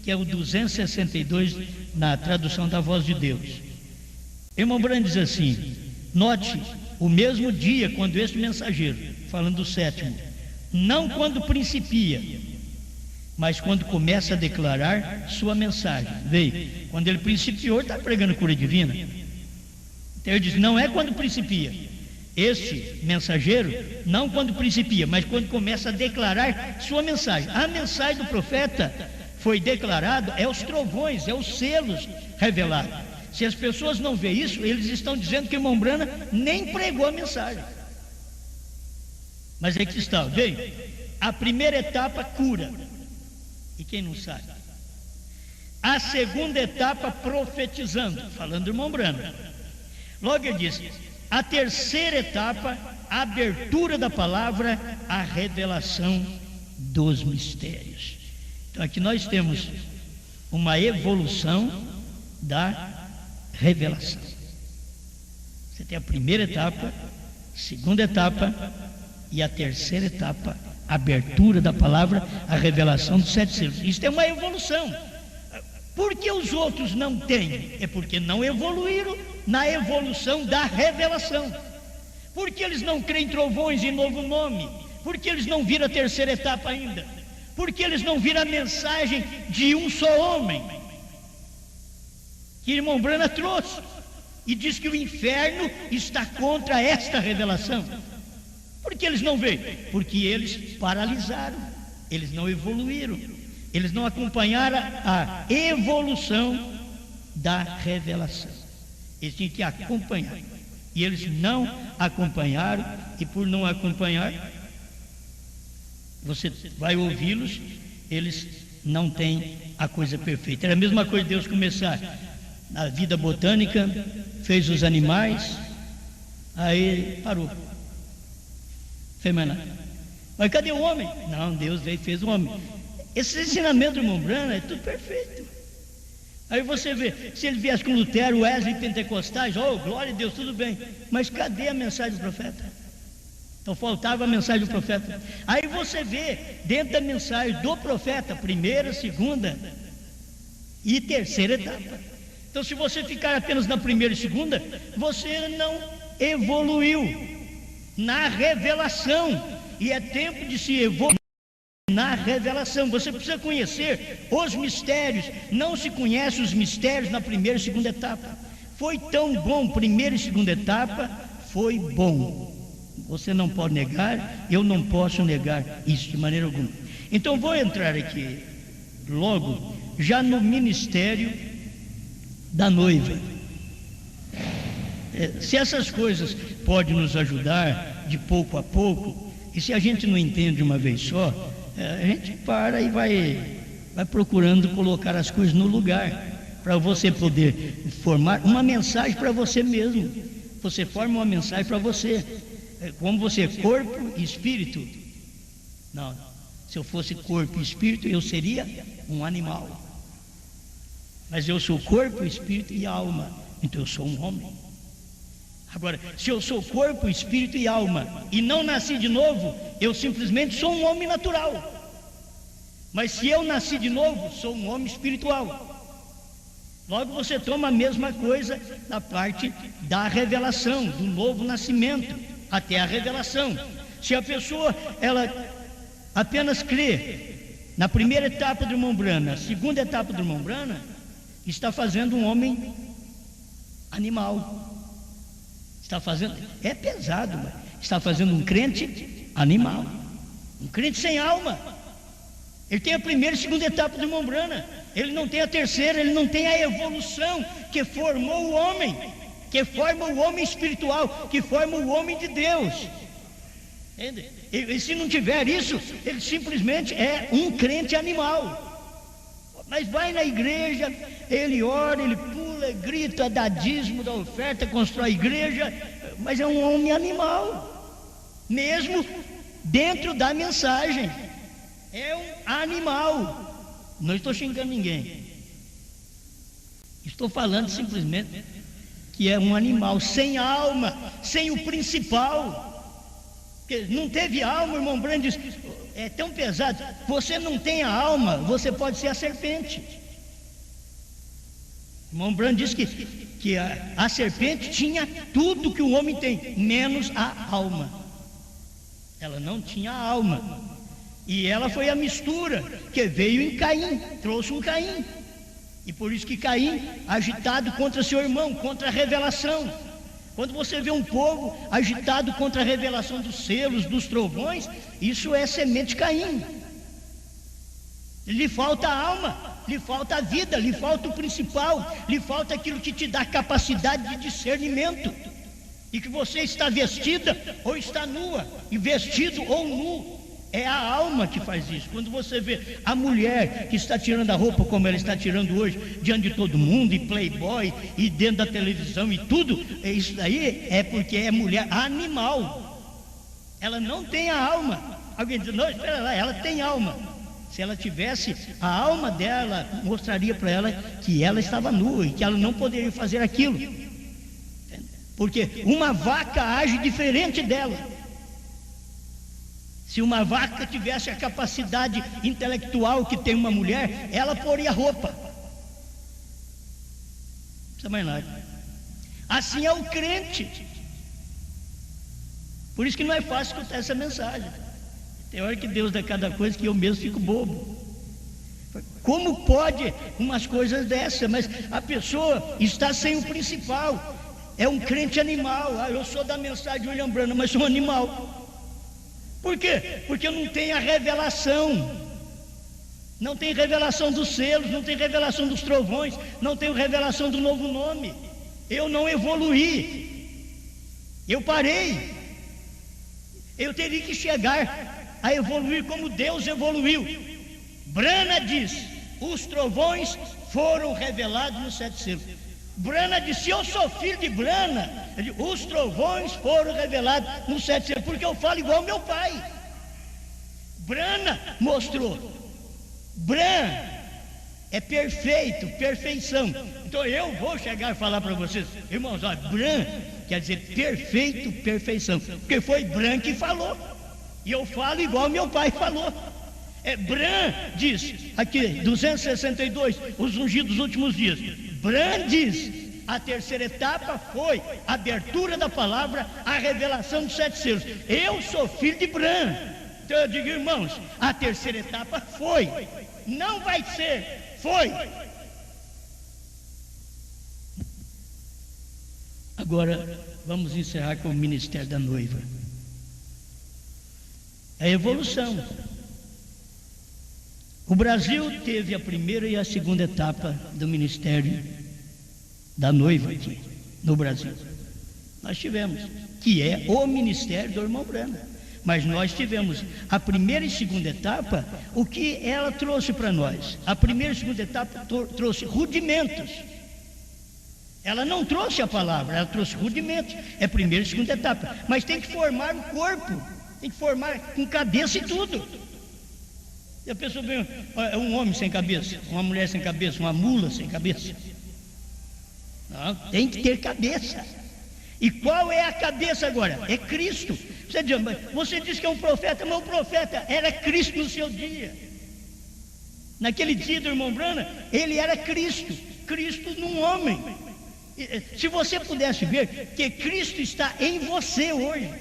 S2: que é o 262 na tradução da Voz de Deus. Irmão Branham diz assim: note, o mesmo dia quando este mensageiro, falando do sétimo, não quando principia, mas quando começa a declarar sua mensagem. Veio, quando ele principiou, ele está pregando cura divina. Então ele diz, não é quando principia. Este mensageiro, não quando principia, mas quando começa a declarar sua mensagem. A mensagem do profeta foi declarada, é os trovões, é os selos revelados. Se as pessoas não veem isso, eles estão dizendo que o irmão Branham nem pregou a mensagem. Mas é que está, veio. A primeira etapa, cura. E quem não sabe? A segunda etapa, profetizando, falando do irmão Branham. Logo ele diz, a terceira etapa, a abertura da palavra, a revelação dos mistérios. Então aqui nós temos uma evolução da revelação. Você tem a primeira etapa, a segunda etapa e a terceira etapa, a abertura da palavra, a revelação dos 7 selos. Isso é uma evolução. Por que os outros não têm? É porque não evoluíram na evolução da revelação. Porque eles não creem em trovões e novo nome? Porque eles não viram a terceira etapa ainda? Porque eles não viram a mensagem de um só homem que irmão Branham trouxe e diz que o inferno está contra esta revelação? Por que eles não veem? Porque eles paralisaram, eles não evoluíram, eles não acompanharam a evolução da revelação. Eles tinham que acompanhar, e eles não acompanharam, e por não acompanhar, você vai ouvi-los, eles não têm a coisa perfeita. Era a mesma coisa de Deus começar na vida botânica, fez os animais, aí parou, fez mais nada. Mas cadê o homem? Não, Deus veio e fez o homem. Esse ensinamento do irmão Branham é tudo perfeito. Aí você vê, se ele viesse com Lutero, Wesley, Pentecostais, oh, glória a Deus, tudo bem. Mas cadê a mensagem do profeta? Então faltava a mensagem do profeta. Aí você vê, dentro da mensagem do profeta, primeira, segunda e terceira etapa. Então se você ficar apenas na primeira e segunda, você não evoluiu na revelação. E é tempo de se evoluir na revelação. Você precisa conhecer os mistérios. Não se conhece os mistérios na primeira e segunda etapa. Foi tão bom, primeira e segunda etapa, foi bom. Você não pode negar, eu não posso negar isso de maneira alguma. Então vou entrar aqui logo, já no ministério da noiva. Se essas coisas podem nos ajudar de pouco a pouco, e se a gente não entende de uma vez só, a gente para e vai procurando colocar as coisas no lugar, para você poder formar uma mensagem para você mesmo. Você forma uma mensagem para você. Como você é corpo e espírito. Não, se eu fosse corpo e espírito, eu seria um animal. Mas eu sou corpo, espírito e alma, então eu sou um homem. Agora, se eu sou corpo, espírito e alma e não nasci de novo, eu simplesmente sou um homem natural. Mas se eu nasci de novo, sou um homem espiritual. Logo você toma a mesma coisa da parte da revelação, do novo nascimento, até a revelação. Se a pessoa, ela apenas crê na primeira etapa do irmão Branham, na segunda etapa do irmão Branham, está fazendo um homem animal. Está fazendo, é pesado, mas está fazendo um crente animal, um crente sem alma. Ele tem a primeira e segunda etapa do irmão Branham, ele não tem a terceira, ele não tem a evolução que formou o homem, que forma o homem espiritual, que forma o homem de Deus. Entende? E se não tiver isso, ele simplesmente é um crente animal. Mas vai na igreja, ele ora, ele pula, grita, dá dízimo, dá oferta, constrói igreja, mas é um homem animal, mesmo dentro da mensagem. É um animal. Não estou xingando ninguém. Estou falando simplesmente que é um animal sem alma, sem o principal. Porque não teve alma, irmão Branham diz, é tão pesado, você não tem a alma, você pode ser a serpente. Irmão Branham diz que a serpente tinha tudo que o homem tem, menos a alma. Ela não tinha alma. E ela foi a mistura que veio em Caim, trouxe um Caim. E por isso que Caim, agitado contra seu irmão, contra a revelação. Quando você vê um povo agitado contra a revelação dos selos, dos trovões, isso é semente de Caim. Lhe falta a alma, lhe falta a vida, lhe falta o principal, lhe falta aquilo que te dá capacidade de discernimento. E que você está vestida ou está nua, e vestido ou nu. É a alma que faz isso. Quando você vê a mulher que está tirando a roupa como ela está tirando hoje, diante de todo mundo, e playboy, e dentro da televisão e tudo, isso daí é porque é mulher animal. Ela não tem a alma. Alguém diz, não, espera lá, ela tem alma. Se ela tivesse, a alma dela mostraria para ela que ela estava nua e que ela não poderia fazer aquilo. Porque uma vaca age diferente dela. Se uma vaca tivesse a capacidade intelectual que tem uma mulher, ela poria roupa. Não precisa mais nada. Assim é o crente. Por isso que não é fácil escutar essa mensagem. Tem hora que Deus dá cada coisa que eu mesmo fico bobo. Como pode umas coisas dessas? Mas a pessoa está sem o principal. É um crente animal. Eu sou da mensagem de William Branham, mas sou um animal. Por quê? Porque não tem a revelação. Não tem revelação dos selos, não tem revelação dos trovões, não tem revelação do novo nome. Eu não evoluí. Eu parei. Eu teria que chegar a evoluir como Deus evoluiu. Branham diz, os trovões foram revelados nos 7 selos. Branham disse, eu sou filho de Branham. Os trovões foram revelados nos 7 selos, porque eu falo igual meu pai. Branham mostrou. Branham é perfeito, perfeição. Então eu vou chegar a falar para vocês, irmãos, olha, Branham quer dizer perfeito, perfeição, porque foi Branham que falou. E eu falo igual meu pai falou. Branham diz, aqui, 262, os ungidos dos últimos dias. Branham diz, a terceira etapa foi a abertura da palavra, a revelação dos 7 selos. Eu sou filho de Branham. Então eu digo, irmãos, a terceira etapa foi, não vai ser, foi. Agora vamos encerrar com o ministério da noiva. A evolução. O Brasil teve a primeira e a segunda etapa do ministério da noiva aqui no Brasil. Nós tivemos, que é o ministério do irmão Branham. Mas nós tivemos a primeira e segunda etapa, o que ela trouxe para nós? A primeira e segunda etapa trouxe rudimentos. Ela não trouxe a palavra, ela trouxe rudimentos. É a primeira e segunda etapa. Mas tem que formar o corpo, tem que formar com cabeça e tudo. E a pessoa vê um homem sem cabeça, uma mulher sem cabeça, uma mula sem cabeça. Não, tem que ter cabeça. E qual é a cabeça agora? É Cristo. Você diz que é um profeta, mas o profeta era Cristo no seu dia. Naquele dia do irmão Branham, ele era Cristo, Cristo num homem. Se você pudesse ver que Cristo está em você hoje,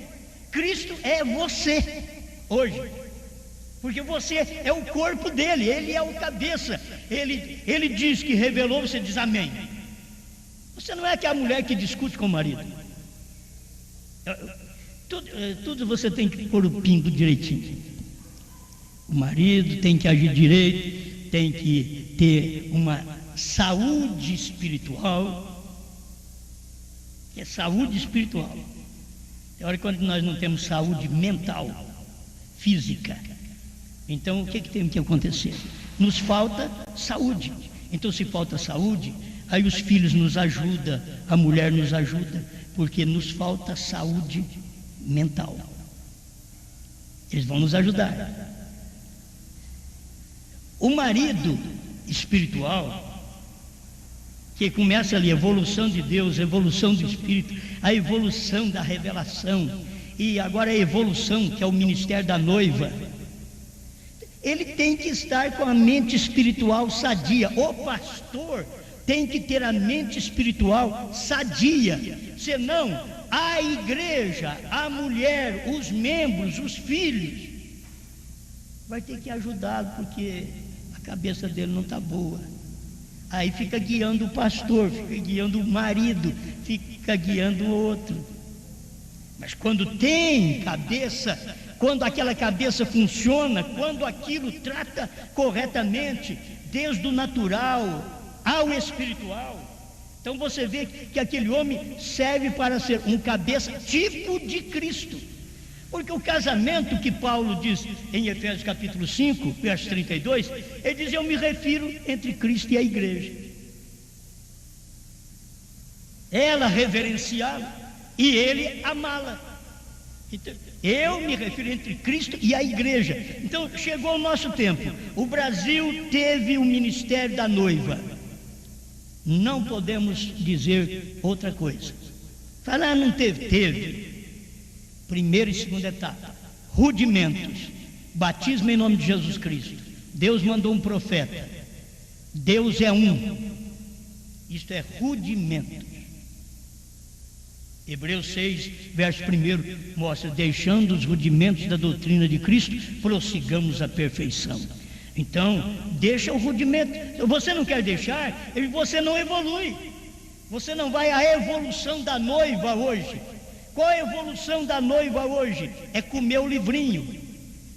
S2: Cristo é você hoje. Porque você é o corpo dele, ele é o cabeça. Ele diz que revelou, você diz amém. Você não é aquela mulher que discute com o marido. Tudo você tem que pôr o pingo direitinho. O marido tem que agir direito, tem que ter uma saúde espiritual. É saúde espiritual. Tem hora quando nós não temos saúde mental, física. Então o que tem que acontecer? Nos falta saúde. Então se falta saúde, aí os filhos nos ajudam, a mulher nos ajuda, porque nos falta saúde mental. Eles vão nos ajudar. O marido espiritual, que começa ali, evolução de Deus, evolução do Espírito, a evolução da revelação, e agora a evolução, que é o ministério da noiva. Ele tem que estar com a mente espiritual sadia. O pastor tem que ter a mente espiritual sadia, senão a igreja, a mulher, os membros, os filhos, vai ter que ajudá-lo, porque a cabeça dele não está boa. Aí fica guiando o pastor, fica guiando o marido, fica guiando o outro. Mas quando tem cabeça, quando aquela cabeça funciona, quando aquilo trata corretamente, desde o natural ao espiritual, então você vê que aquele homem serve para ser um cabeça tipo de Cristo. Porque o casamento que Paulo diz em Efésios capítulo 5, verso 32, ele diz: eu me refiro entre Cristo e a igreja. Ela reverenciá-lo e ele amá-la. Então, eu me refiro entre Cristo e a igreja. Então chegou o nosso tempo. O Brasil teve o ministério da noiva. Não podemos dizer outra coisa. Falar não teve, teve. Primeira e segunda etapa, rudimentos, batismo em nome de Jesus Cristo. Deus mandou um profeta, Deus é um. Isto é rudimentos. Hebreus 6, verso 1 mostra: deixando os rudimentos da doutrina de Cristo, prossigamos a perfeição. Então, deixa o rudimento. Você não quer deixar, você não evolui. Você não vai à evolução da noiva hoje. Qual a evolução da noiva hoje? É comer o livrinho.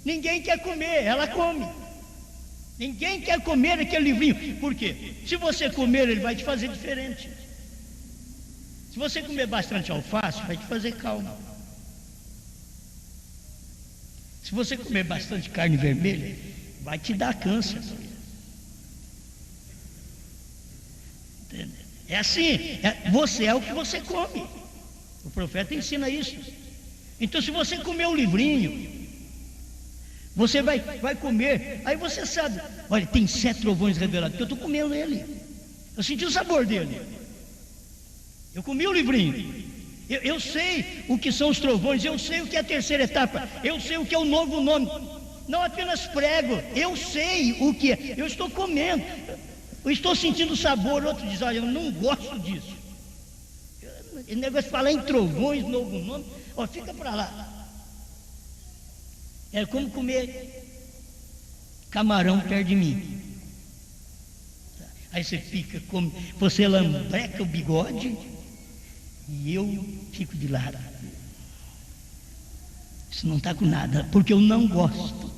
S2: Ninguém quer comer, ela come. Ninguém quer comer aquele livrinho. Por quê? Se você comer, ele vai te fazer diferente. Se você comer bastante alface, vai te fazer calmo. Se você comer bastante carne vermelha, vai te dar câncer. É assim, você é o que você come. O profeta ensina isso. Então, se você comer o livrinho, você vai comer. Aí você sabe: olha, tem 7 trovões revelados, porque eu estou comendo ele. Eu senti o sabor dele. Eu comi o livrinho. Eu sei o que são os trovões. Eu sei o que é a terceira etapa. Eu sei o que é o novo nome. Não apenas prego, eu sei o que é. Eu estou comendo. Eu estou sentindo o sabor. Outro diz: olha, eu não gosto disso. Esse negócio de falar em trovões, novo nome, ó, fica para lá. É como comer camarão perto de mim. Aí você fica, você lambreca o bigode e eu fico de lado. Isso não está com nada, porque eu não gosto.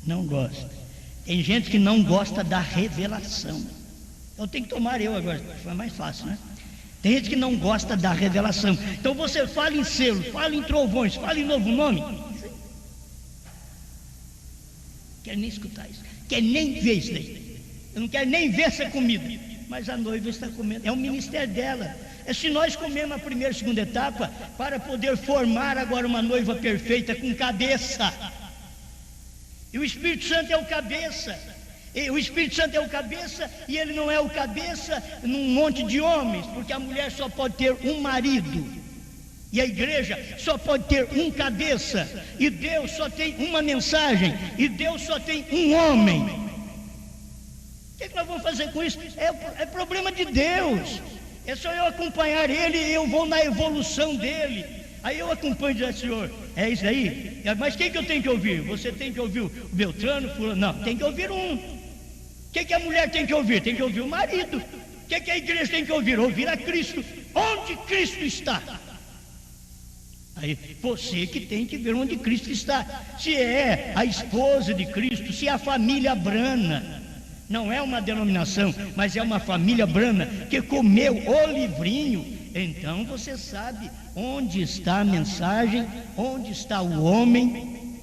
S2: Não gosto. Tem gente que não gosta da revelação. Então tem que tomar eu agora, foi mais fácil, né? Tem gente que não gosta da revelação. Então você fala em selo, fala em trovões, fala em novo nome. Quer nem escutar isso, quer nem ver isso daí. Eu não quero nem ver essa comida. Mas a noiva está comendo, é o ministério dela. É se nós comemos a primeira e segunda etapa para poder formar agora uma noiva perfeita com cabeça. E o Espírito Santo é o cabeça. O Espírito Santo é o cabeça, e ele não é o cabeça num monte de homens, porque a mulher só pode ter um marido, e a igreja só pode ter um cabeça, e Deus só tem uma mensagem, e Deus só tem um homem. O que nós vamos fazer com isso? É problema de Deus. É só eu acompanhar ele, e eu vou na evolução dele. Aí eu acompanho e digo: Senhor, é isso aí? Mas quem que eu tenho que ouvir? Você tem que ouvir o Beltrano, fulano? Não, tem que ouvir um. O que a mulher tem que ouvir? Tem que ouvir o marido. O que a igreja tem que ouvir? Ouvir a Cristo. Onde Cristo está? Aí você que tem que ver onde Cristo está. Se é a esposa de Cristo, se é a família Brana, não é uma denominação, mas é uma família Brana que comeu o livrinho, então você sabe onde está a mensagem, onde está o homem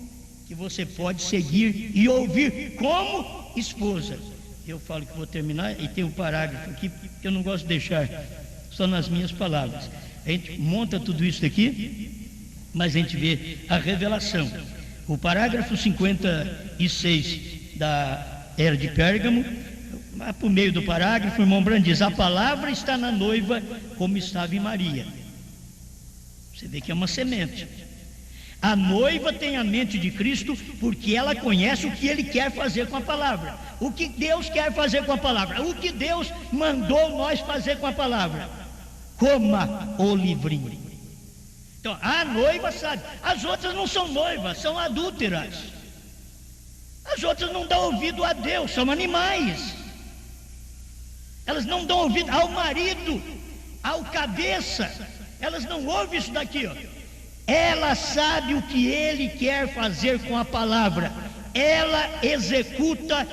S2: que você pode seguir e ouvir como esposa. Eu falo que vou terminar, e tem um parágrafo aqui que eu não gosto de deixar só nas minhas palavras. A gente monta tudo isso aqui, mas a gente vê a revelação. O parágrafo 56 da Era de Pérgamo, por meio do parágrafo, o irmão Brand diz: a palavra está na noiva como estava em Maria. Você vê que é uma semente. A noiva tem a mente de Cristo porque ela conhece o que Ele quer fazer com a palavra, o que Deus quer fazer com a palavra, o que Deus mandou nós fazer com a palavra. Coma o livrinho. Então a noiva sabe. As outras não são noivas, são adúlteras. As outras não dão ouvido a Deus, são animais. Elas não dão ouvido ao marido, ao cabeça. Elas não ouvem isso daqui, ó. Ela sabe o que Ele quer fazer com a palavra. Ela executa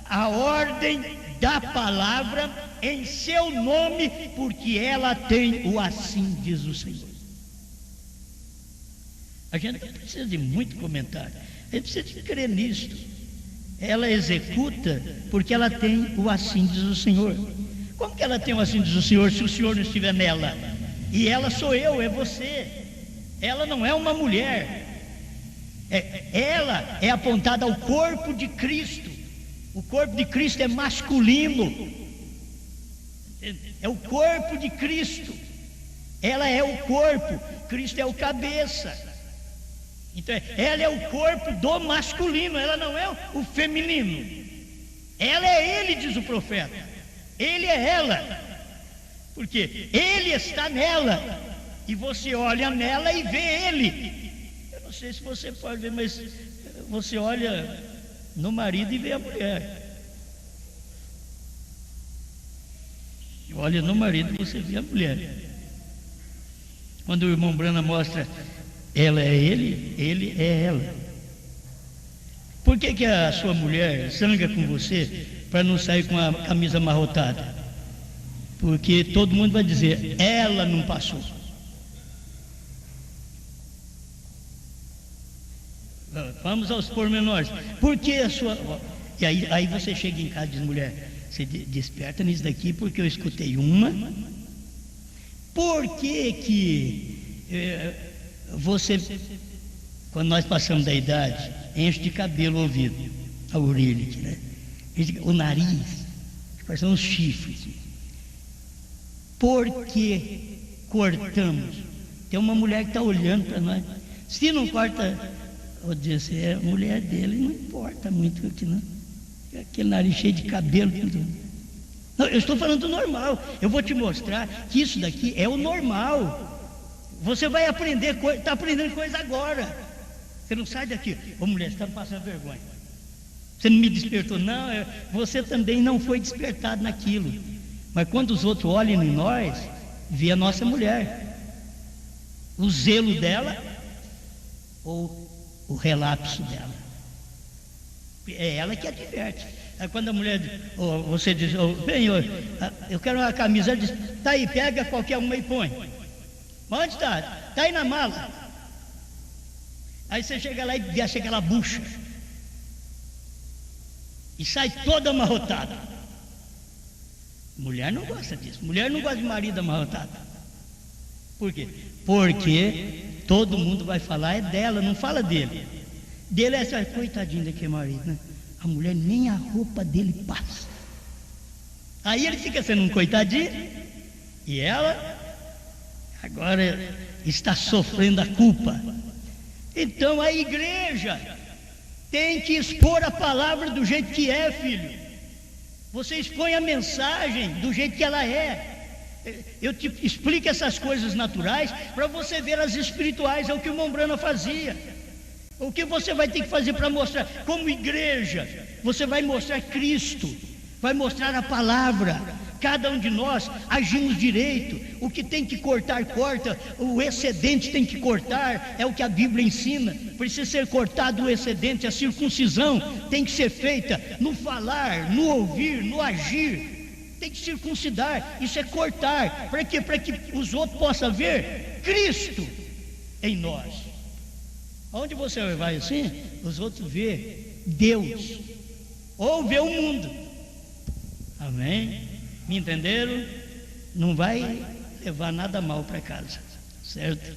S2: a ordem da palavra em seu nome, porque ela tem o assim diz o Senhor. A gente não precisa de muito comentário, a gente precisa de crer nisto. Ela executa porque ela tem o assim diz o Senhor. Como que ela tem o assim diz o Senhor se o Senhor não estiver nela? E ela sou eu, é você. Ela não é uma mulher. Ela é apontada ao corpo de Cristo. O corpo de Cristo é masculino. É o corpo de Cristo. Ela é o corpo, Cristo é o cabeça. Então ela é o corpo do masculino, ela não é o feminino. Ela é ele, diz o profeta. Ele é ela. Porque ele está nela. E você olha nela e vê ele. Eu não sei se você pode ver, mas você olha no marido e vê a mulher. Olha no marido e você vê a mulher. Quando o irmão Brana mostra ela é ele é ela. Por que a sua mulher zanga com você para não sair com a camisa amarrotada? Porque todo mundo vai dizer, ela não passou. Vamos aos pormenores. Por que a sua... E aí você chega em casa e diz, mulher, você desperta nisso daqui porque eu escutei uma. Por que você, quando nós passamos da idade, enche de cabelo o ouvido, a orelha aqui, né? O nariz, parece uns chifres. Por que cortamos? Tem uma mulher que está olhando para nós. Se não corta, eu disse, é a mulher dele, não importa muito aqui, não. Aquele nariz cheio de cabelo. Não, eu estou falando do normal. Eu vou te mostrar que isso daqui é o normal. Você vai aprender coisa, está aprendendo coisa agora. Você não sai daqui. Ô mulher, você está passando vergonha. Você não me despertou, não. Você também não foi despertado naquilo. Mas quando os outros olham em nós, vê a nossa mulher, o zelo dela ou o relapso dela. É ela que adverte. Aí quando a mulher, você diz, bem, eu quero uma camisa, ela diz, tá aí, pega qualquer uma e põe. Mas onde está? Está aí na mala. Aí você chega lá e veste aquela bucha e sai toda amarrotada. Mulher não gosta disso. Mulher não gosta de marido amarrotado. Por quê? Porque todo mundo vai falar é dela, não fala dele. Dele é essa, coitadinho daquele marido, né? A mulher nem a roupa dele passa. Aí ele fica sendo um coitadinho e ela agora está sofrendo a culpa. Então a igreja tem que expor a palavra do jeito que é, filho. Você expõe a mensagem do jeito que ela é. Eu te explico essas coisas naturais para você ver as espirituais. É o que o irmão Brana fazia. O que você vai ter que fazer para mostrar? Como igreja, você vai mostrar Cristo, vai mostrar a palavra. Cada um de nós agimos direito. O que tem que cortar, corta. O excedente tem que cortar. É o que a Bíblia ensina. Precisa ser cortado o excedente. A circuncisão tem que ser feita no falar, no ouvir, no agir. Tem que circuncidar. Isso é cortar. Para quê? Para que os outros possam ver Cristo em nós. Onde você vai assim, os outros vê Deus. Ou vê o mundo. Amém? Me entenderam? Não vai levar nada mal para casa, certo?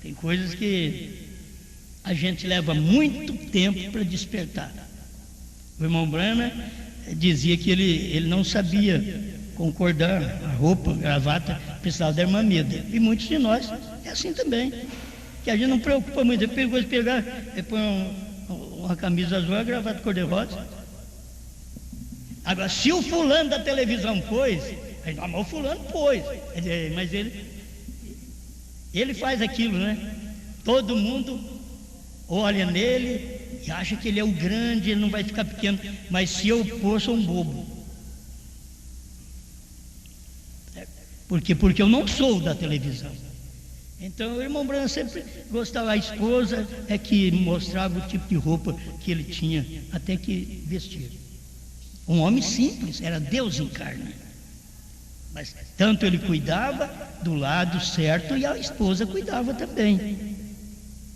S2: Tem coisas que a gente leva muito tempo para despertar. O irmão Brana dizia que ele não sabia concordar, a roupa, a gravata, precisava da irmã Mida. E muitos de nós é assim também. que a gente não preocupa muito. É perigoso pegar, põe uma camisa azul, uma gravata cor-de-rosa. Agora, se o fulano da televisão pôs, aí, não, mas o fulano pôs, mas ele faz aquilo, né? Todo mundo olha nele e acha que ele é o grande, ele não vai ficar pequeno. Mas se eu pôr, sou um bobo. Porque eu não sou da televisão. Então o irmão Branham sempre gostava, a esposa é que mostrava o tipo de roupa que ele tinha, até que vestir. Um homem simples, era Deus em carne. Mas tanto ele cuidava do lado certo e a esposa cuidava também,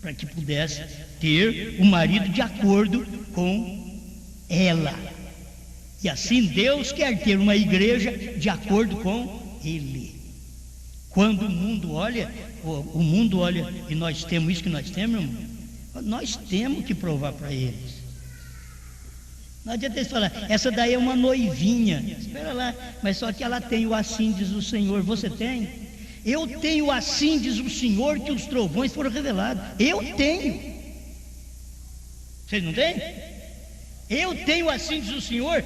S2: para que pudesse ter o marido de acordo com ela. E assim Deus quer ter uma igreja de acordo com Ele. Quando o mundo olha, e nós temos isso que nós temos, irmão, nós temos que provar para eles. Não adianta eles falar, essa daí é uma noivinha, espera lá, mas só que ela tem o assim diz o Senhor. Você tem? Eu tenho assim diz o Senhor que os trovões foram revelados. Eu tenho. Vocês não têm? Eu tenho assim diz o Senhor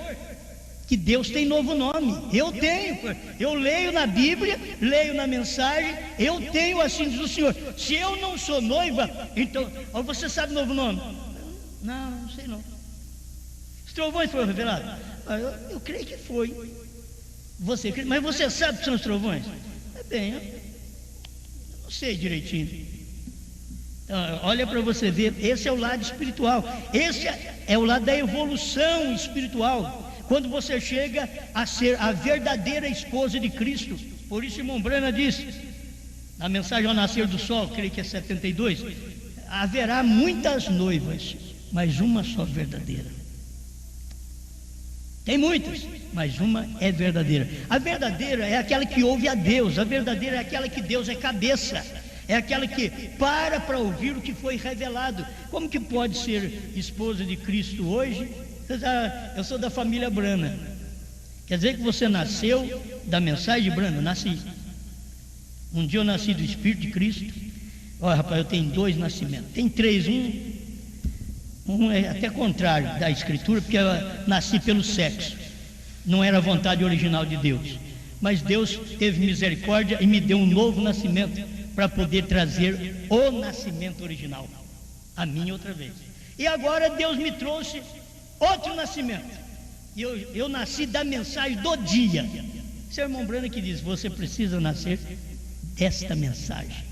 S2: que Deus tem novo nome. Eu tenho. Eu leio na Bíblia, leio na mensagem. Eu tenho assim diz o Senhor. Se eu não sou noiva, então, você sabe o novo nome? Não sei não. Os trovões foram revelados? Eu creio que foi. Você crê, mas você sabe que são os trovões? Bem, eu não sei direitinho. Então, olha para você ver, esse é o lado espiritual. Esse é o lado da evolução espiritual. Quando você chega a ser a verdadeira esposa de Cristo. Por isso, irmão Branham diz, na mensagem ao nascer do sol, creio que é 72, haverá muitas noivas, mas uma só verdadeira. Tem muitas, mas uma é verdadeira. A verdadeira é aquela que ouve a Deus. A verdadeira é aquela que Deus é cabeça. É aquela que para ouvir o que foi revelado. Como que pode ser esposa de Cristo hoje? Eu sou da família Branham. Quer dizer que você nasceu da mensagem de Branham? Nasci. Um dia eu nasci do Espírito de Cristo. Olha, rapaz, eu tenho 2 nascimentos. Tem 3, um é até contrário da Escritura, porque eu nasci pelo sexo. Não era a vontade original de Deus. Mas Deus teve misericórdia e me deu um novo nascimento para poder trazer o nascimento original a mim outra vez. E agora Deus me trouxe outro nascimento. E eu nasci da mensagem do dia. Seu irmão Branham que diz, você precisa nascer desta mensagem.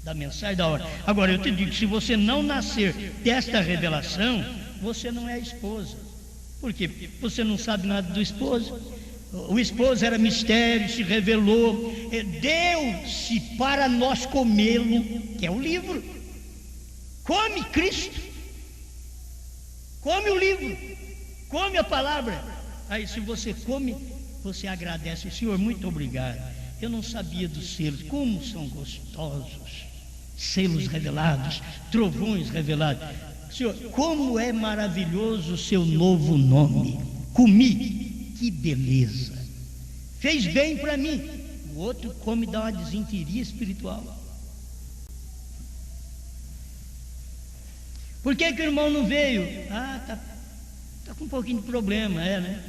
S2: Da mensagem da hora. Agora eu te digo, se você não nascer desta revelação, você não é esposa. Por quê? Você não sabe nada do esposo. O esposo era mistério, se revelou, deu-se para nós comê-lo, que é o livro. Come Cristo, come o livro, come a palavra. Aí se você come, você agradece. Senhor, muito obrigado. Eu não sabia dos selos, como são gostosos. Selos revelados, trovões revelados. Senhor, como é maravilhoso o seu novo nome. Comi, que beleza. Fez bem para mim. O outro come, dá uma desinteria espiritual. Por que o irmão não veio? Tá com um pouquinho de problema, né?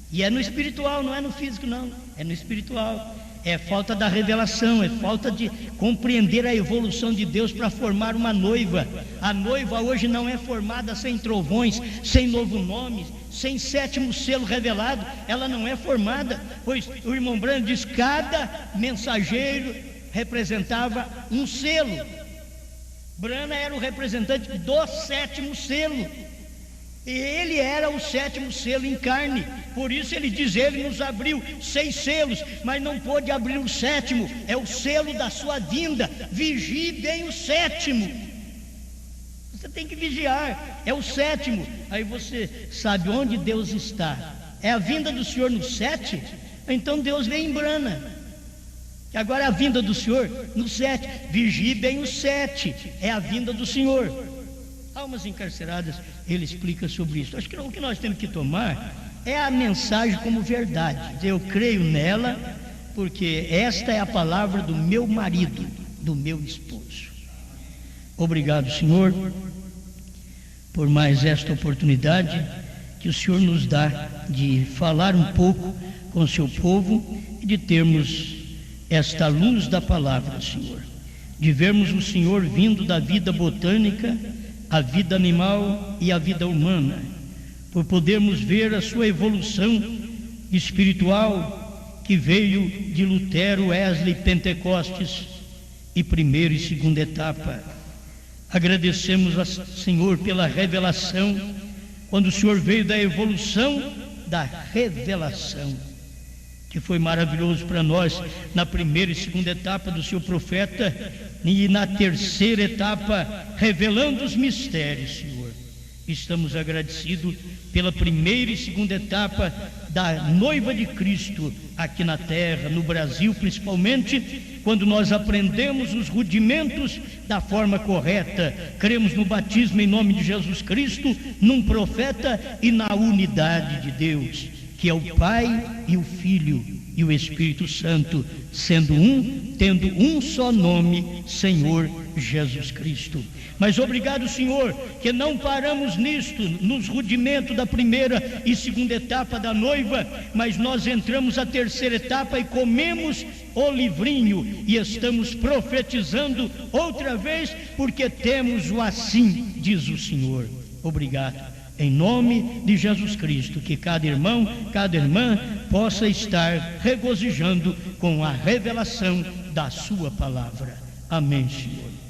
S2: E é no espiritual, não é no físico não. É no espiritual. É falta da revelação, é falta de compreender a evolução de Deus para formar uma noiva. A noiva hoje não é formada sem trovões, sem novo nome, sem 7º selo revelado. Ela não é formada, pois o irmão Branham diz que cada mensageiro representava um selo. Branham era o representante do 7º selo. E ele era o 7º selo em carne. Por isso ele diz, ele nos abriu 6 selos, mas não pôde abrir o 7º. É o selo da sua vinda. Vigie bem o 7º. Você tem que vigiar. É o 7º. Aí você sabe onde Deus está. É a vinda do Senhor no 7. Então Deus vem em Branham. E agora é a vinda do Senhor no 7. Vigie bem o 7. É a vinda do Senhor. Almas encarceradas, ele explica sobre isso. Acho que o que nós temos que tomar é a mensagem como verdade. Eu creio nela, porque esta é a palavra do meu marido, do meu esposo. Obrigado, Senhor, por mais esta oportunidade que o Senhor nos dá de falar um pouco com o seu povo e de termos esta luz da palavra, Senhor, de vermos o Senhor vindo da vida botânica, a vida animal e a vida humana, por podermos ver a sua evolução espiritual que veio de Lutero, Wesley, Pentecostes e primeira e segunda etapa. Agradecemos ao Senhor pela revelação, quando o Senhor veio da evolução da revelação, que foi maravilhoso para nós na primeira e segunda etapa do seu profeta, e na terceira etapa revelando os mistérios, Senhor. Estamos agradecidos pela primeira e segunda etapa da noiva de Cristo aqui na terra, no Brasil principalmente, quando nós aprendemos os rudimentos da forma correta, cremos no batismo em nome de Jesus Cristo, num profeta e na unidade de Deus, que é o Pai e o Filho e o Espírito Santo, sendo um, tendo um só nome, Senhor Jesus Cristo. Mas obrigado, Senhor, que não paramos nisto, nos rudimentos da primeira e segunda etapa da noiva, mas nós entramos a terceira etapa e comemos o livrinho e estamos profetizando outra vez, porque temos o assim, diz o Senhor. Obrigado. Em nome de Jesus Cristo, que cada irmão, cada irmã possa estar regozijando com a revelação da sua palavra. Amém, Senhor.